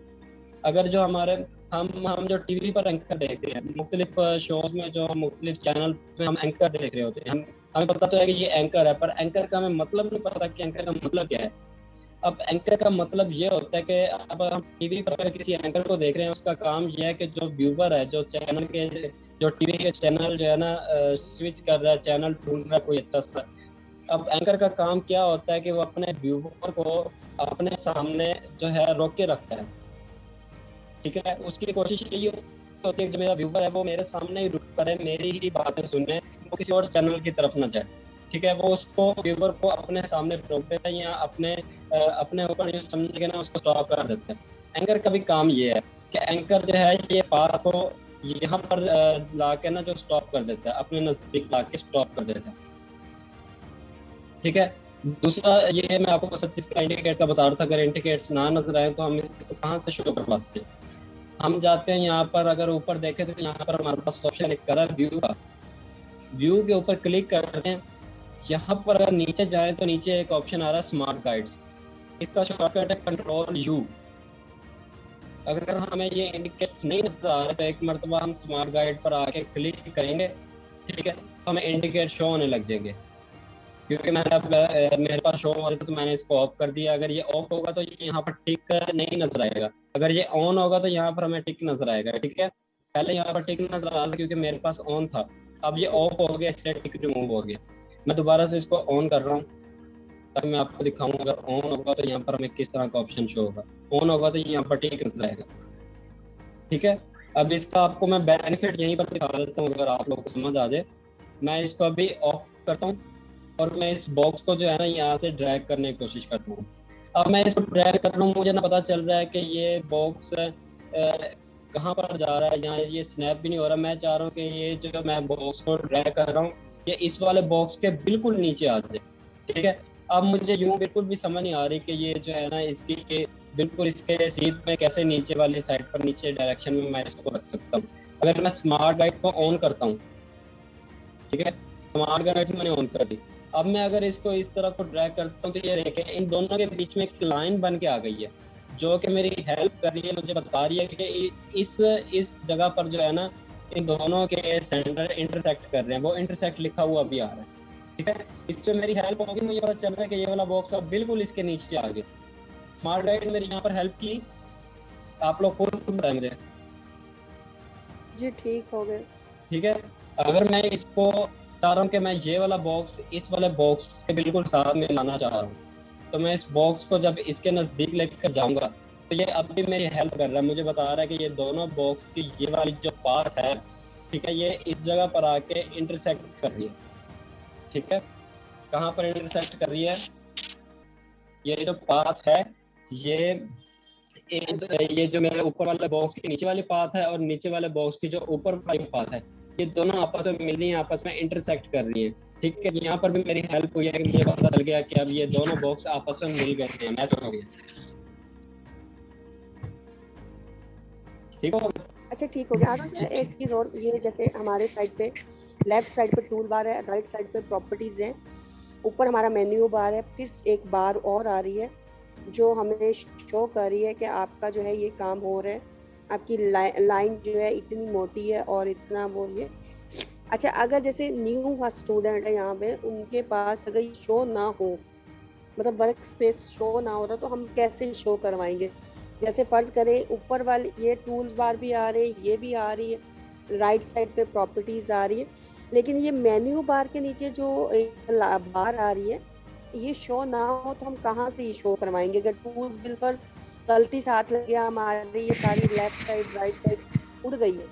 अगर जो हमारे हम जो टीवी पर एंकर देखते हैं, मुख्तलिफ शोज में जो मुख्तलिफ चैनल्स में हम एंकर देख रहे होते हैं, हमें पता तो है कि ये एंकर है, पर एंकर का हमें मतलब नहीं पता कि एंकर का मतलब क्या है। अब एंकर का मतलब ये होता है कि अब हम टीवी पर अगर किसी एंकर को देख रहे हैं, उसका काम ये है कि जो व्यूवर है, जो चैनल के जो टीवी के चैनल जो है ना स्विच कर रहा है, चैनल ढूंढ रहा है कोई अच्छा सा। अब एंकर का काम क्या होता है कि वो अपने व्यूवर को अपने सामने जो है रोक के रखता है, ठीक है। उसकी कोशिश यही होती है कि जो मेरा व्यूवर है वो मेरे सामने ही रुक करे, मेरी ही बातें सुने, वो किसी और चैनल की तरफ ना जाए, ठीक है। वो उसको व्यूवर को अपने सामने रोक देता है या अपने ऊपर जो समझ के ना उसको स्टॉप कर देता है। एंकर का भी काम ये है कि एंकर जो है ये पाथ को यहाँ पर ला के ना जो स्टॉप कर देता है, अपने नजदीक ला के स्टॉप कर देता है, ठीक है। दूसरा ये मैं आपको बस इसका इंडिकेटर्स का बता रहा था। अगर इंडिकेटर्स ना नजर आए तो हम इसको कहाँ से शुरू करवाते हैं? हम जाते हैं यहाँ पर, अगर ऊपर देखें तो यहाँ पर हमारे पास ऑप्शन क्लिक करा व्यू का, व्यू के ऊपर क्लिक करते हैं। यहाँ पर अगर नीचे जाए तो नीचे एक ऑप्शन आ रहा है स्मार्ट गाइड्स, इसका शॉर्टकट है Ctrl+U। अगर हमें ये इंडिकेटर्स नहीं नजर आ रहा तो एक मरतबा हम स्मार्ट गाइड पर आके क्लिक करेंगे, ठीक है, तो हमें इंडिकेटर शो होने लग जाएंगे। क्योंकि मैंने अब मेरे पास शो हो रहा था तो मैंने इसको ऑफ कर दिया। अगर ये ऑफ होगा तो ये यहाँ पर टिक नहीं नजर आएगा, अगर ये ऑन होगा तो यहाँ पर हमें टिक नजर आएगा, ठीक है। पहले यहाँ पर टिक नजर आ रहा था क्योंकि मेरे पास ऑन था, अब ये ऑफ हो गया, इसलिए टिक रिमूव हो गया। मैं दोबारा से इसको ऑन कर रहा हूँ ताकि मैं आपको दिखाऊँ। अगर ऑन होगा तो यहाँ पर हमें किस तरह का ऑप्शन शो होगा, ऑन होगा तो यहाँ पर टिक नजर आएगा, ठीक है। अब इसका आपको मैं बेनिफिट यहीं पर दिखा देता हूँ, अगर आप लोगों को समझ आ जाए। मैं इसको अभी ऑफ करता हूँ और मैं इस बॉक्स को जो है ना यहाँ से ड्रैग करने की कोशिश करता हूँ। अब मैं इसको ड्रैग कर रहा हूँ, मुझे ना पता चल रहा है कि ये बॉक्स कहाँ पर जा रहा है, यहाँ ये स्नैप भी नहीं हो रहा। मैं चाह रहा हूँ कि ये जो मैं बॉक्स को ड्रैग कर रहा हूँ ये इस वाले बॉक्स के बिल्कुल नीचे आ जाए, ठीक है। अब मुझे यूँ बिल्कुल भी समझ नहीं आ रही कि ये जो है ना इसकी बिल्कुल इसके सीट में कैसे नीचे वाली साइड पर नीचे डायरेक्शन में मैं इसको रख सकता हूँ। अगर मैं स्मार्ट गाइड को ऑन करता हूँ, ठीक है, स्मार्ट गाइड मैंने ऑन कर दी। अब मैं अगर इसको इस तरफ को ड्रैग करता हूँ तो ये देखें इन दोनों के बीच में एक लाइन बन के आ गई है जो कि मेरी हेल्प कर रही है, मुझे बता रही है कि इस जगह पर जो है ना इन दोनों के सेंटर इंटरसेक्ट कर रहे हैं, वो इंटरसेक्ट लिखा हुआ भी आ रहा है, ठीक है। इससे मेरी हेल्प होगी, मुझे पता चल रहा है कि ये वाला बॉक्स अब बिल्कुल इसके नीचे आ गया। स्मार्ट गाइड मेरी यहाँ पर हेल्प की, आप लोग खुद बताएं मुझे। जी ठीक हो गए, ठीक है। अगर मैं इसको चाह रहा हूँ कि मैं ये वाला बॉक्स इस वाले बॉक्स के बिल्कुल साथ में लाना चाह रहा हूँ, तो मैं इस बॉक्स को जब इसके नज़दीक लेकर जाऊँगा तो ये अब भी मेरी हेल्प कर रहा है। मुझे बता रहा है कि ये दोनों बॉक्स की ये वाली जो पाथ है, ठीक है, ये इस जगह पर आके इंटरसेक्ट कर रही है, ठीक है। कहाँ पर इंटरसेक्ट कर रही है? ये जो पाथ है ये जो मेरे ऊपर वाले बॉक्स की नीचे वाली पाथ है और नीचे वाले बॉक्स की जो ऊपर वाली पाथ है, ये दोनों आपस में मिल रही हैं, आपस में इंटरसेक्ट कर रही हैं, ठीक है। यहाँ पर भी मेरी हेल्प हुई है कि मुझे पता चल गया कि अब ये दोनों बॉक्स आपस में मिल गए हैं, मैच हो गए, ठीक हो गया। अच्छा ठीक हो गया। एक चीज और, ये जैसे हमारे साइड पे लेफ्ट साइड पे टूल बार है, राइट साइड पे प्रॉपर्टीज है, ऊपर हमारा मेन्यू बार है, फिर एक बार और आ रही है जो हमें शो कर रही है कि आपका जो है ये काम हो रहा है, आपकी लाइन जो है इतनी मोटी है और इतना वो ये। अच्छा, अगर जैसे न्यू स्टूडेंट है यहाँ पे, उनके पास अगर ये शो ना हो, मतलब वर्क स्पेस शो ना हो रहा, तो हम कैसे शो करवाएंगे? जैसे फर्ज करें ऊपर वाली ये टूल्स बार भी आ रहे हैं, ये भी आ रही है, राइट साइड पे प्रॉपर्टीज आ रही है, लेकिन ये मेन्यू बार के नीचे जो एक बार आ रही है, ये शो ना हो तो हम कहाँ से ये शो करवाएंगे? अगर टूल्स बिल्फर्स गलती से हाथ लग गया हमारी, ये सारी लेफ्ट साइड राइट साइड उड़ गई है,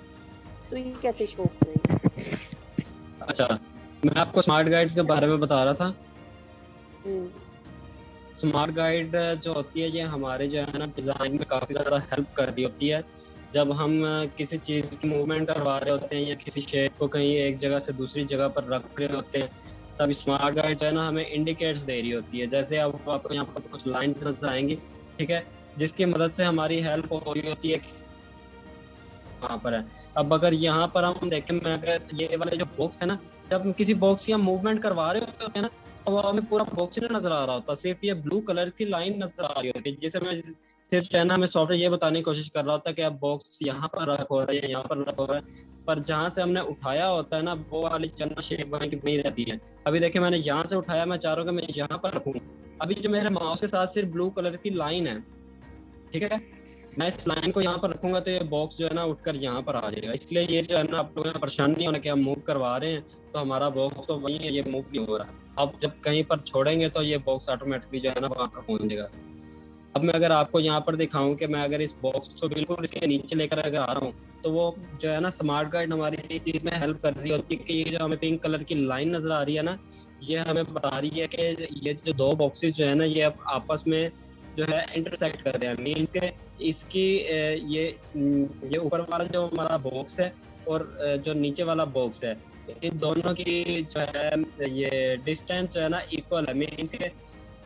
तो ये कैसे शो करेंगे? अच्छा, मैं आपको स्मार्ट गाइड्स के बारे में बता रहा था। हम्म, स्मार्ट गाइड जो होती है ये हमारे जो है ना डिज़ाइन में काफ़ी ज़्यादा हेल्प कर रही होती है। जब हम किसी चीज़ की मूवमेंट करवा रहे होते हैं या किसी शेप को कहीं एक जगह से दूसरी जगह पर रख रहे होते हैं, तब स्मार्ट गाइड जो है ना हमें इंडिकेट्स दे रही होती है। जैसे अब आपको यहाँ पर कुछ लाइन्स नजर आएंगी, ठीक है, जिसकी मदद से हमारी हेल्प हो रही होती है कहाँ पर है। अब अगर यहाँ पर हम देखें, मैं अगर ये वाले जो बॉक्स है ना, जब हम किसी बॉक्स की हम मूवमेंट करवा रहे होते हैं ना, तो वो हमें पूरा बॉक्स नहीं नजर आ रहा होता, सिर्फ ये ब्लू कलर की लाइन नजर आ रही होती है, जिसे मैं सिर्फ जो है ना हमें सॉफ्टवेयर ये बताने की कोशिश कर रहा होता है कि अब बॉक्स यहाँ पर रखा हो रहा है या यहाँ पर रखा हो रहा है, पर जहाँ से हमने उठाया होता है ना, वो वाली चन्ना शेप वहीं की वहीं रहती है। अभी देखिए, मैंने यहाँ से उठाया, मैं चाह रहा हूँ कि मैं यहाँ पर रखूँ। अभी जो मेरे माउस के साथ सिर्फ ब्लू कलर की लाइन है, ठीक है, मैं इस लाइन को यहाँ पर रखूंगा तो ये बॉक्स जो है ना उठकर यहाँ पर आ जाएगा। इसलिए ये जो है ना आप लोगों को परेशान नहीं होना कि हम मूव करवा रहे हैं तो हमारा बॉक्स तो वही है, ये मूव नहीं हो रहा। अब जब कहीं पर छोड़ेंगे तो ये बॉक्स ऑटोमेटिकली जो है ना वहाँ पर पहुँच जाएगा। अब मैं अगर आपको यहाँ पर दिखाऊं कि मैं अगर इस बॉक्स को बिल्कुल इसके नीचे लेकर अगर आ रहा हूँ, तो वो जो है ना स्मार्ट गाइड हमारी इस चीज़ में हेल्प कर रही होती है कि ये जो हमें पिंक कलर की लाइन नजर आ रही है ना, ये हमें बता रही है कि ये जो दो बॉक्सेस जो है ना ये अब आपस में जो है इंटरसेक्ट कर रहे हैं। मीन्स के इसकी ये ऊपर वाला जो हमारा बॉक्स है और जो नीचे वाला बॉक्स है, इन दोनों की जो है ये डिस्टेंस जो है ना इक्वल है। मीन्स के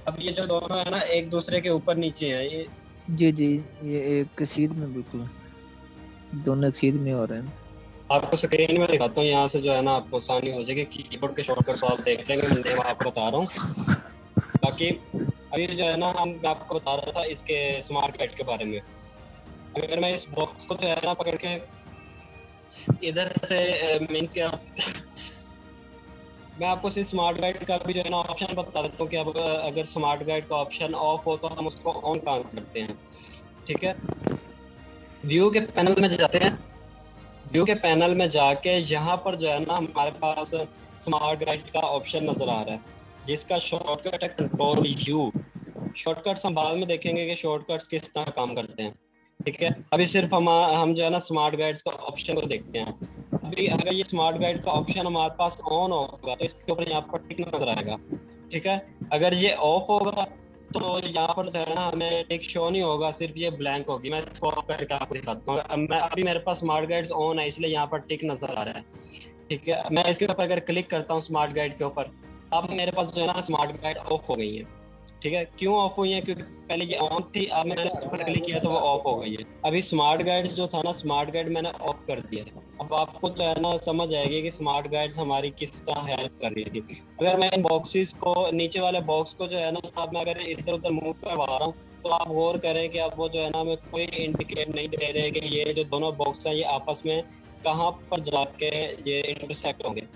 अब ये जो दोनों है ना एक दूसरे के ऊपर नीचे हैं, ये जी जी, ये एक सीध में बिल्कुल दोनों एक सीध में हो रहे हैं। आपको स्क्रीन में दिखाता हूँ, यहाँ से जो है ना आपको आसानी हो जाएगी। कीबोर्ड के शॉर्टकट तो आप देख लेंगे, मैं आपको बता रहा हूँ। बाकी अभी जो है ना मैं आपको बता रहा था इसके स्मार्ट गाइड के बारे में। अगर मैं इस बॉक्स को जो है ना पकड़ के इधर से मीन्स क्या मैं आपको इस स्मार्ट गाइड का भी जो है ना ऑप्शन बता देता हूँ कि अब अगर स्मार्ट गाइड का ऑप्शन ऑफ हो तो हम उसको ऑन कहाँ से करते हैं। ठीक है, व्यू के पैनल में जाते हैं। व्यू के पैनल में जाके यहाँ पर जो है ना हमारे पास स्मार्ट गाइड का ऑप्शन नजर आ रहा है, जिसका शॉर्टकट है कंट्रोल यू। शॉर्टकट्स हम बाद में देखेंगे कि शॉर्टकट्स किस तरह काम करते हैं। ठीक है, अभी सिर्फ हम जो है ना स्मार्ट गाइड्स का ऑप्शन को देखते हैं। अभी अगर ये स्मार्ट गाइड का ऑप्शन हमारे पास ऑन होगा तो इसके ऊपर यहाँ पर टिक नजर आएगा। ठीक है, अगर ये ऑफ होगा तो यहाँ पर जो है ना हमें टिक शो नहीं होगा, सिर्फ ये ब्लैंक होगी। मैं इसको ऑफ करके आपको दिखाता हूँ। अभी मेरे पास स्मार्ट गाइड्स ऑन है इसलिए यहाँ पर टिक नजर आ रहा है। ठीक है, मैं इसके ऊपर अगर क्लिक करता हूँ स्मार्ट गाइड के ऊपर, अब मेरे पास जो है ना स्मार्ट गाइड ऑफ हो गई है। ठीक है, क्यों ऑफ हुई है? क्योंकि पहले ये ऑन थी, अब मैंने इस पर क्लिक किया तो वो ऑफ हो गई है। अभी स्मार्ट गाइड्स जो था ना, स्मार्ट गाइड मैंने ऑफ कर दिया है। अब आपको जो है ना समझ आएगी कि स्मार्ट गाइड्स हमारी किस तरह हेल्प कर रही थी। अगर मैं इन बॉक्सेस को, नीचे वाले बॉक्स को जो है ना, अब मैं अगर इधर उधर मूव करवा रहा हूँ तो आप गौर करें कि अब वो जो है ना हमें कोई इंडिकेट नहीं दे रहे कि ये जो दोनों बॉक्स हैं ये आपस में कहाँ पर जाके ये इंटरसेक्ट होंगे।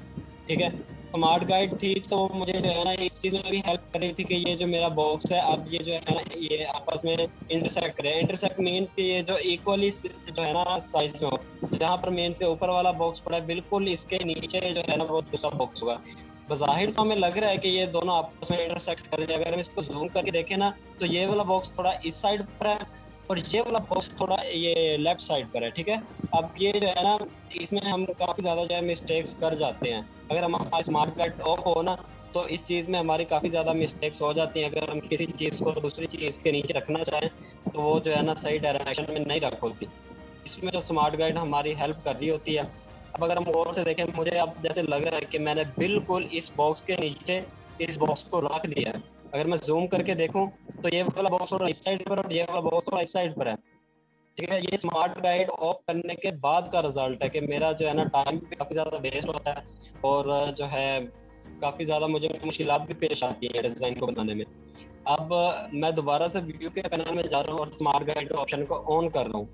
ठीक है, स्मार्ट गाइड थी तो मुझे जो है ना इस चीज़ में भी हेल्प कर रही थी कि ये जो मेरा बॉक्स है अब ये जो है ना ये आपस में इंटरसेक्ट करे। इंटरसेक्ट मीन्स कि ये जो इक्वली जो है ना साइज में हो, जहाँ पर मीन्स के ऊपर वाला बॉक्स पड़ा है बिल्कुल इसके नीचे जो है ना वो दूसरा बॉक्स होगा। बज़ाहिर तो हमें लग रहा है कि ये दोनों आपस में इंटरसेक्ट कर रहे हैं। अगर हम इसको जूम करके देखें ना तो ये वाला बॉक्स थोड़ा इस साइड पर है और ये वाला बॉक्स थोड़ा ये लेफ्ट साइड पर है। ठीक है, अब ये जो है ना इसमें हम काफ़ी ज़्यादा जो है मिस्टेक्स कर जाते हैं। अगर हमारा स्मार्ट गाइड ऑफ हो ना तो इस चीज़ में हमारी काफ़ी ज़्यादा मिस्टेक्स हो जाती हैं। अगर हम किसी चीज़ को दूसरी चीज़ के नीचे रखना चाहें तो वो जो है ना सही डायरेक्शन में नहीं रख होती। इसमें जो स्मार्ट गाइड हमारी हेल्प कर रही होती है। अब अगर हम गौर से देखें, मुझे अब जैसे लग रहा है कि मैंने बिल्कुल इस बॉक्स के नीचे इस बॉक्स को रख दिया है। अगर मैं जूम करके देखूं तो ये वाला बॉक्स थोड़ा इस साइड पर और ये वाला बॉक्स थोड़ा इस साइड पर है। ठीक है, ये स्मार्ट गाइड ऑफ करने के बाद का रिजल्ट है कि मेरा जो है ना टाइम भी काफ़ी ज़्यादा वेस्ट होता है और जो है काफ़ी ज़्यादा मुझे मुश्किलात भी पेश आती हैं डिज़ाइन को बनाने में। अब मैं दोबारा से व्यू के पैनल में जा रहा हूँ और स्मार्ट गाइड के ऑप्शन को ऑन कर रहा हूँ।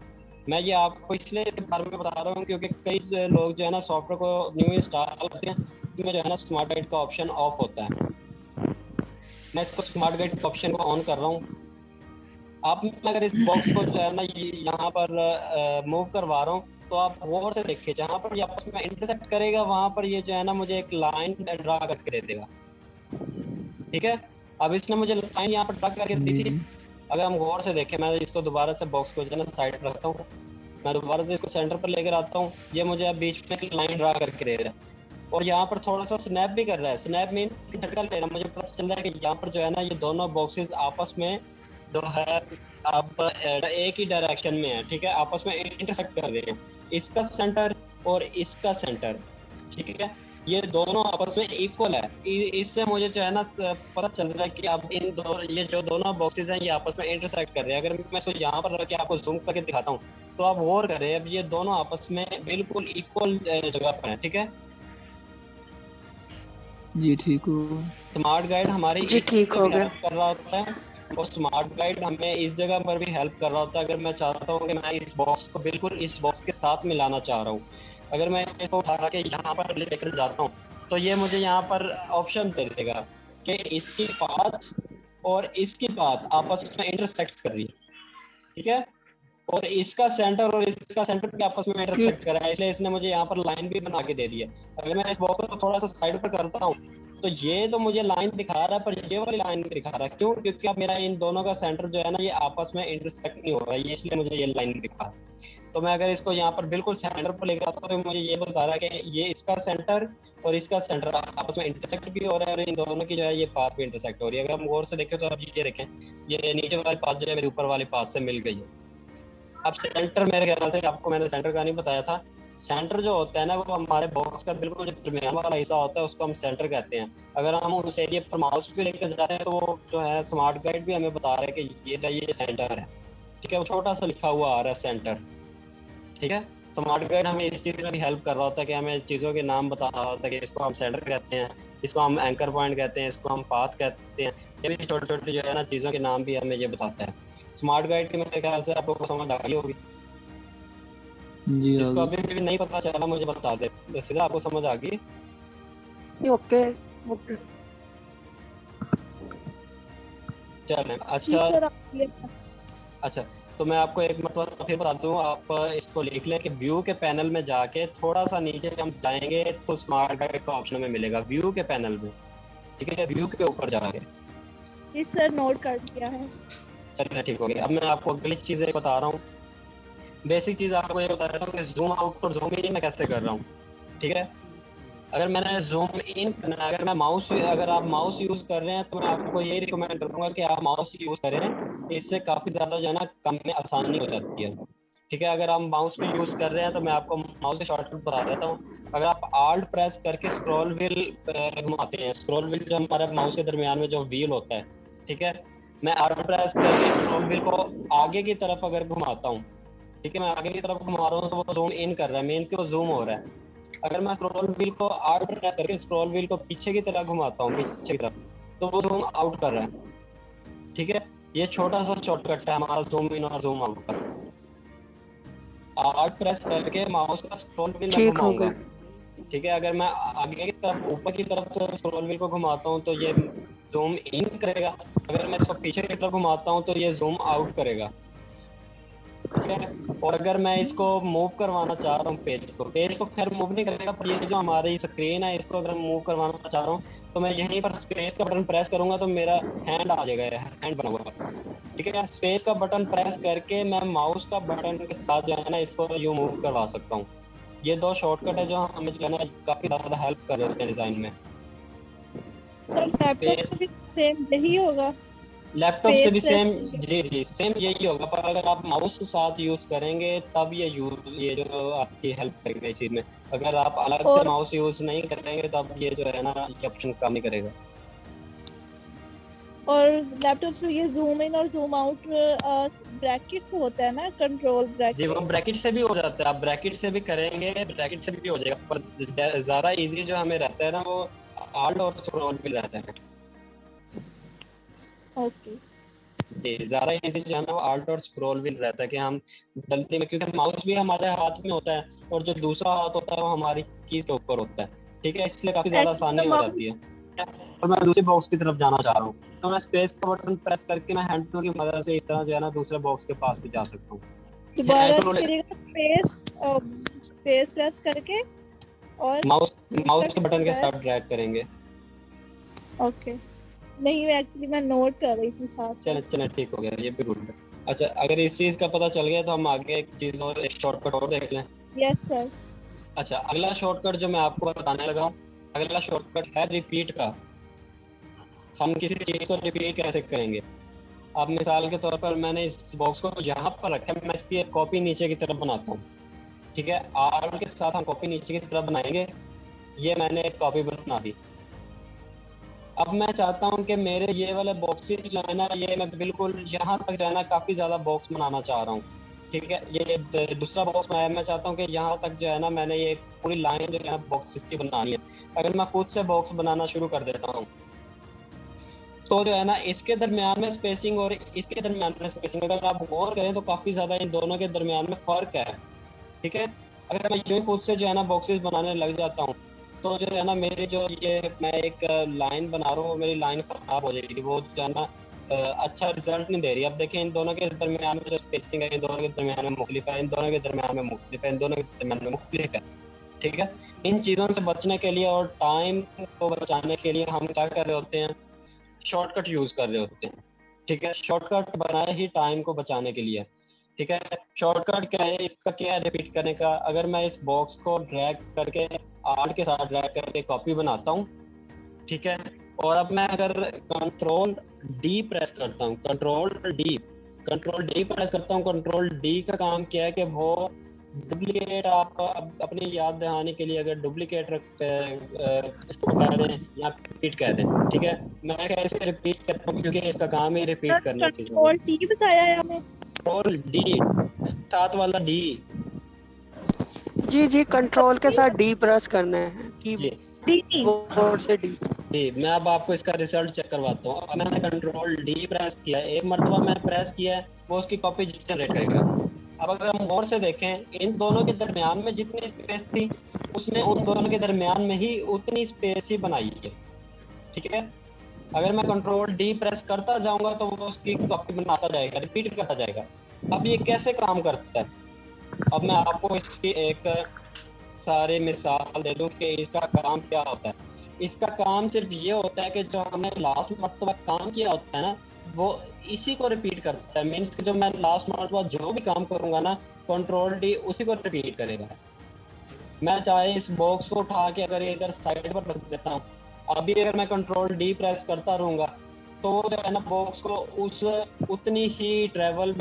मैं ये आपको इसलिए इसके बारे में बता रहा हूँ क्योंकि कई लोग जो है ना सॉफ्टवेयर को न्यू इंस्टॉल करते हैं, उसमें जो है ना स्मार्ट गाइड का ऑप्शन ऑफ होता है। मैं इसको स्मार्ट गाइड के ऑप्शन को ऑन कर रहा हूँ। आप अगर इस बॉक्स को जो है ना यहाँ पर मूव करवा रहा हूँ, तो आप गौर से देखिए, जहाँ पर ये आपस में इंटरसेक्ट करेगा वहाँ पर ये जो है ना मुझे एक लाइन ड्रा करके दे देगा। ठीक है, अब इसने मुझे लाइन यहाँ पर ड्रा करके दी थी। अगर हम गौर से देखें, मैं इसको दोबारा से बॉक्स को जो है ना साइड पर रखता हूँ, मैं दोबारा से इसको सेंटर पर लेकर आता हूँ, ये मुझे अब बीच में एक लाइन ड्रा करके दे रहा है और यहाँ पर थोड़ा सा स्नैप भी कर रहा है। स्नैप मीन झटका ले रहा है, मुझे पता चल रहा है कि यहाँ पर जो है ना ये दोनों बॉक्सेस आपस में जो है आप एक ही डायरेक्शन में है। ठीक है, आपस में इंटरसेक्ट कर रहे हैं, इसका सेंटर और इसका सेंटर। ठीक है, ये दोनों आपस में इक्वल है। इससे मुझे जो है ना पता चल रहा है कि अब इन दो ये जो दोनों बॉक्सेस हैं ये आपस में इंटरसेक्ट कर रहे हैं। अगर मैं इसको यहाँ पर रख के आपको जूम करके दिखाता हूँ तो आप गौर करें, अब ये दोनों आपस में बिल्कुल इक्वल जगह पर है। ठीक है जी, ठीक हो। स्मार्ट गाइड हमारी जी, इस ठीक हो गया। हेल्प कर रहा होता है और स्मार्ट गाइड हमें इस जगह पर भी हेल्प कर रहा होता है। अगर मैं चाहता हूँ कि मैं इस बॉक्स को बिल्कुल इस बॉक्स के साथ मिलाना चाह रहा हूँ, अगर मैं इसको उठा के यहाँ पर लेकर जाता हूँ तो ये मुझे यहाँ पर ऑप्शन दे देगा कि इसकी पाथ और इसकी पाथ आपस में इंटरसेक्ट कर रही है। ठीक है, और इसका सेंटर और इसका सेंटर भी आपस में इंटरसेक्ट कर रहा है, इसलिए इसने मुझे यहाँ पर लाइन भी बना के दे दी है। अगर मैं इस बॉक्स को थोड़ा सा साइड पर करता हूँ तो ये तो मुझे लाइन दिखा रहा है, पर ये वाली लाइन दिखा रहा है। क्यों? क्योंकि अब मेरा इन दोनों का सेंटर जो है ना ये आपस में इंटरसेक्ट नहीं हो रहा है, ये इसलिए मुझे ये लाइन दिखा रहा है। तो मैं अगर इसको यहाँ पर बिल्कुल सेंटर पर लेकर आता हूँ तो मुझे ये बता रहा है कि ये इसका सेंटर और इसका सेंटर आपस में इंटरसेक्ट भी हो रहा है और इन दोनों की जो है ये पाथ भी इंटरसेक्ट हो रही है। अगर हम गौर से देखें तो अब ये देखें, ये नीचे वाली पाथ जो है मेरे ऊपर वाली पाथ से मिल गई है। अब सेंटर मेरे ख्याल से आपको मैंने सेंटर का नहीं बताया था। सेंटर जो होता है ना वो हमारे बॉक्स का बिल्कुल जो दरमियान वाला हिस्सा होता है उसको हम सेंटर कहते हैं। अगर हम उस एरिया पर माउस भी लेकर जा रहे हैं तो वो जो है स्मार्ट गाइड भी हमें बता रहा है कि ये सेंटर है। ठीक है, वो छोटा सा लिखा हुआ आ रहा है सेंटर। ठीक है, स्मार्ट गाइड हमें इस चीज़ में भी हेल्प कर रहा होता है कि हमें चीज़ों के नाम बता रहा होता है कि इसको हम सेंटर कहते हैं, इसको हम एंकर पॉइंट कहते हैं, इसको हम पाथ कहते हैं। ये भी छोटे छोटे जो है ना चीज़ों के नाम भी हमें ये बताता है। स्मार्ट गाइड की मेरे ख्याल से आपको समझ आ गई होगी। जी, जिसको अभी भी नहीं पता चला मुझे बता दे, सीधा आपको समझ आ गई। Okay okay. चलें, जी अच्छा सर, आप ये अच्छा, तो मैं आपको एक मतलब फिर बता दूं, आप इसको लिख लें कि व्यू के पैनल में जाके थोड़ा सा नीचे हम जाएंगे तो स्मार्ट गाइड का ऑप्शन हमें मिलेगा व्यू के पैनल में। ठीक है, व्यू के ऊपर जाके जी सर नोट कर दिया है। चलिए ठीक हो गया। अब मैं आपको अगली चीज़ें बता रहा हूँ। बेसिक चीज़ आपको ये बता रहा हूँ कि जूम आउट और जूम इन मैं कैसे कर रहा हूँ। ठीक है, अगर मैंने जूम इन करना है, अगर आप माउस यूज़ कर रहे हैं तो मैं आपको यही रिकमेंड करूँगा कि आप माउस यूज़ करें, इससे काफ़ी ज़्यादा जो है ना काम में आसानी हो जाती है। ठीक है, अगर आप माउस को यूज़ कर रहे हैं तो मैं आपको माउस के शॉर्टकट बता देता हूँ। अगर आप आल्ट प्रेस करके स्क्रॉल व्हील घुमाते हैं, स्क्रॉल व्हील जो हमारे माउस के दरमियान में जो व्हील होता है, ठीक है, मैं आल्ट प्रेस करके स्क्रॉल व्हील को आगे की तरफ अगर घुमाता हूँ, ठीक है, मैं आगे की तरफ घुमा रहा हूँ तो वो जूम इन कर रहा है, मीन्स कि वो जूम हो रहा है। अगर मैं स्क्रॉल व्हील को आउट प्रेस करके स्क्रॉल व्हील को पीछे की तरफ घुमाता हूँ, पीछे की तरफ, तो वो जूम आउट कर रहा है। ठीक है, ये छोटा सा शॉर्टकट है हमारा जूम इन और जूम आउट का। आउट प्रेस करके माउस का स्क्रॉल व्हील मैं ठीक हो घुमाऊंगा। गया। ठीक है, अगर मैं आगे की तरफ ऊपर की तरफ से स्क्रॉल व्हील को घुमाता हूँ तो ये जूम इन करेगा। अगर मैं इसको पीछे की तरफ घुमाता हूँ तो ये जूम आउट करेगा। ठीक है, और अगर मैं इसको मूव करवाना चाह रहा हूँ पेज को खैर मूव नहीं करेगा, पर ये जो हमारी स्क्रीन है इसको अगर मूव करवाना चाह रहा हूँ तो मैं यहीं पर स्पेस का बटन प्रेस करूंगा तो मेरा हैंड आ जाएगा, हैंड बना हुआ। ठीक है, स्पेस का बटन प्रेस करके मैं माउस का बटन के साथ जो है ना इसको यूँ मूव करवा सकता हूँ। ये दो शॉर्टकट है जो हमें जो है ना काफी ज्यादा हेल्प कर रहे हैं डिजाइन में। सर लैपटॉप से भी सेम यही होगा? लैपटॉप से भी Space सेम, press जी सेम यही होगा, पर अगर आप माउस के साथ यूज करेंगे तब ये जो आपकी हेल्प करेगा इस चीज में। अगर आप अलग से और माउस यूज नहीं करेंगे तब ये जो है ना ये ऑप्शन काम नहीं करेगा। और लैपटॉप से ये जूम इन और जूम आउट ब्रैकेट से होता है ना, कंट्रोल जी ब्रैकेट? वो ब्रैकेट से भी हो जाता है, आप ब्रैकेट से भी करेंगे, ब्रैकेट से भी हो जाएगा, पर ज़्यादा इजी जो हमें रहता है ना वो आल्ट और स्क्रॉल व्हील रहता है। ओके। जी, ज़्यादा इजी जो है ना वो आल्ट और स्क्रॉल व्हील रहता है कि हम जल्दी में, क्योंकि माउस भी हमारे हाथ में होता है और जो दूसरा हाथ होता है वो हमारी कीज के ऊपर होता है, ठीक है, इसलिए काफ़ी ज़्यादा एक्चुअली आसानी हो जाती है। और मैं दूसरे बॉक्स की तरफ जाना चाह रहा हूँ, तो मैं स्पेस का बटन प्रेस करके मैं हैंड टूल की मदद से इस तरह जो है ना दूसरे बॉक्स के पास भी जा सकता हूँ। दोबारा हैंड टूल करिएगा, स्पेस प्रेस करके और माउस दूसरा के बटन के press- साथ ड्रैग करेंगे। ओके। नहीं, एक्चुअली मैं नोट कर रही थी साथ में। चले ठीक हो गया, ये भी गुड है। अच्छा, अगर इस चीज़ का पता चल गया तो हम आगे एक चीज़ और, एक शॉर्टकट और देख लें। Yes sir. अच्छा, अगला शॉर्टकट जो मैं आपको बताने लगा हूँ, अगला शॉर्टकट है रिपीट का। हम किसी चीज़ को रिपीट कैसे करेंगे? अब मिसाल के तौर पर मैंने इस बॉक्स को यहाँ पर रखा है, मैं इसकी एक कॉपी नीचे की तरफ बनाता हूँ, ठीक है, आर के साथ हम कॉपी नीचे की तरफ बनाएंगे। ये मैंने एक कॉपी बना दी। अब मैं चाहता हूँ कि मेरे ये वाले बॉक्सेस जो है ना, ये मैं बिल्कुल यहाँ तक जो है ना काफ़ी ज़्यादा बॉक्स बनाना चाह रहा हूँ, ठीक है। ये दूसरा बॉक्स बनाया, मैं चाहता हूँ कि यहाँ तक जो है ना मैंने ये पूरी लाइन जो है बॉक्सेस की बनानी है। अगर मैं खुद से बॉक्स बनाना शुरू कर देता हूँ तो जो है ना इसके दरमियान में स्पेसिंग और इसके दरमियान में स्पेसिंग, अगर आप गौर करें तो काफ़ी ज़्यादा इन दोनों के दरमियान में फ़र्क है, ठीक है। अगर मैं यूँ खुद से जो है ना बॉक्सेस बनाने लग जाता हूँ तो जो है ना मेरी जो ये मैं एक लाइन बना रहा हूँ, मेरी लाइन ख़राब हो जाएगी, वो जो है ना अच्छा रिजल्ट नहीं दे रही। अब देखें, इन दोनों के दरमियान में जो स्पेसिंग है, इन दोनों के दरमियान में मुख्तलिफ है, इन दोनों के दरमियान में मुख्तलिफ है, इन दोनों के दरमियान में मुख्तलिफ है, ठीक है। इन चीज़ों से बचने के लिए और टाइम को बचाने के लिए हम क्या कर रहे होते हैं, शॉर्टकट यूज़ कर रहे होते हैं, ठीक है। शॉर्टकट बनाए ही टाइम को बचाने के लिए, ठीक है। शॉर्टकट क्या है, इसका क्या है रिपीट करने का? अगर मैं इस बॉक्स को ड्रैग करके आर्ट के साथ ड्रैग करके कॉपी बनाता हूँ, ठीक है, और अब मैं अगर कंट्रोल डी प्रेस करता हूँ, कंट्रोल डी प्रेस करता हूँ, कंट्रोल डी का काम क्या है कि वो डुप्लीकेट, आप अपनी याद दहानी के लिए अगर डुप्लीकेट इसको कह दें या रिपीट कह दें, ठीक है। मैं कैसे रिपीट करता हूँ, क्योंकि इसका काम ही रिपीट करना है चीज़ों को। कंट्रोल टी बताया है हमें। कंट्रोल डी, साथ वाला डी। जी, कंट्रोल के साथ डी प्रेस करना है जी कीबोर्ड से डी। जी, मैं अब आपको इसका रिजल्ट चेक करवाता हूँ। अब मैंने कंट्रोल डी प्रेस किया है, एक मरतबा मैंने प्रेस किया है, वो उसकी कॉपी जनरेट करेगा। अब अगर हम गौर से देखें, इन दोनों के दरमियान में जितनी स्पेस थी उसने उन दोनों के दरमियान में ही उतनी स्पेस ही बनाई है, ठीक है। अगर मैं कंट्रोल डी प्रेस करता जाऊंगा तो वो उसकी कॉपी बनाता जाएगा, रिपीट करता जाएगा। अब ये कैसे काम करता है? अब मैं आपको इसकी एक सारी मिसाल दे दूं कि इसका काम क्या होता है। इसका काम सिर्फ ये होता है कि जो हमने लास्ट मरतबा काम किया होता है ना, वो इसी को रिपीट करता है। मीन्स कि जो मैं लास्ट मरतबा जो भी काम करूंगा ना, कंट्रोल डी उसी को रिपीट करेगा। मैं चाहे इस बॉक्स को उठा के अगर इधर साइड पर रख देता हूँ, अभी अगर मैं कंट्रोल डी प्रेस करता रहूँगा तो जो है ना बॉक्स को उतनी ही ट्रैवल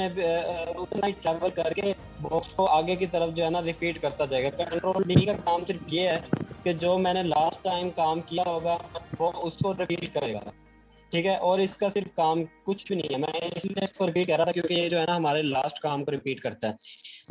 करके बॉक्स को आगे की तरफ जो है ना रिपीट करता जाएगा। कंट्रोल डी का काम सिर्फ ये है कि जो मैंने लास्ट टाइम काम किया होगा वो उसको रिपीट करेगा, ठीक है। और इसका सिर्फ काम कुछ भी नहीं है, मैं इसलिए इसको रिपीट कर रहा था क्योंकि ये जो है ना हमारे लास्ट काम को रिपीट करता है।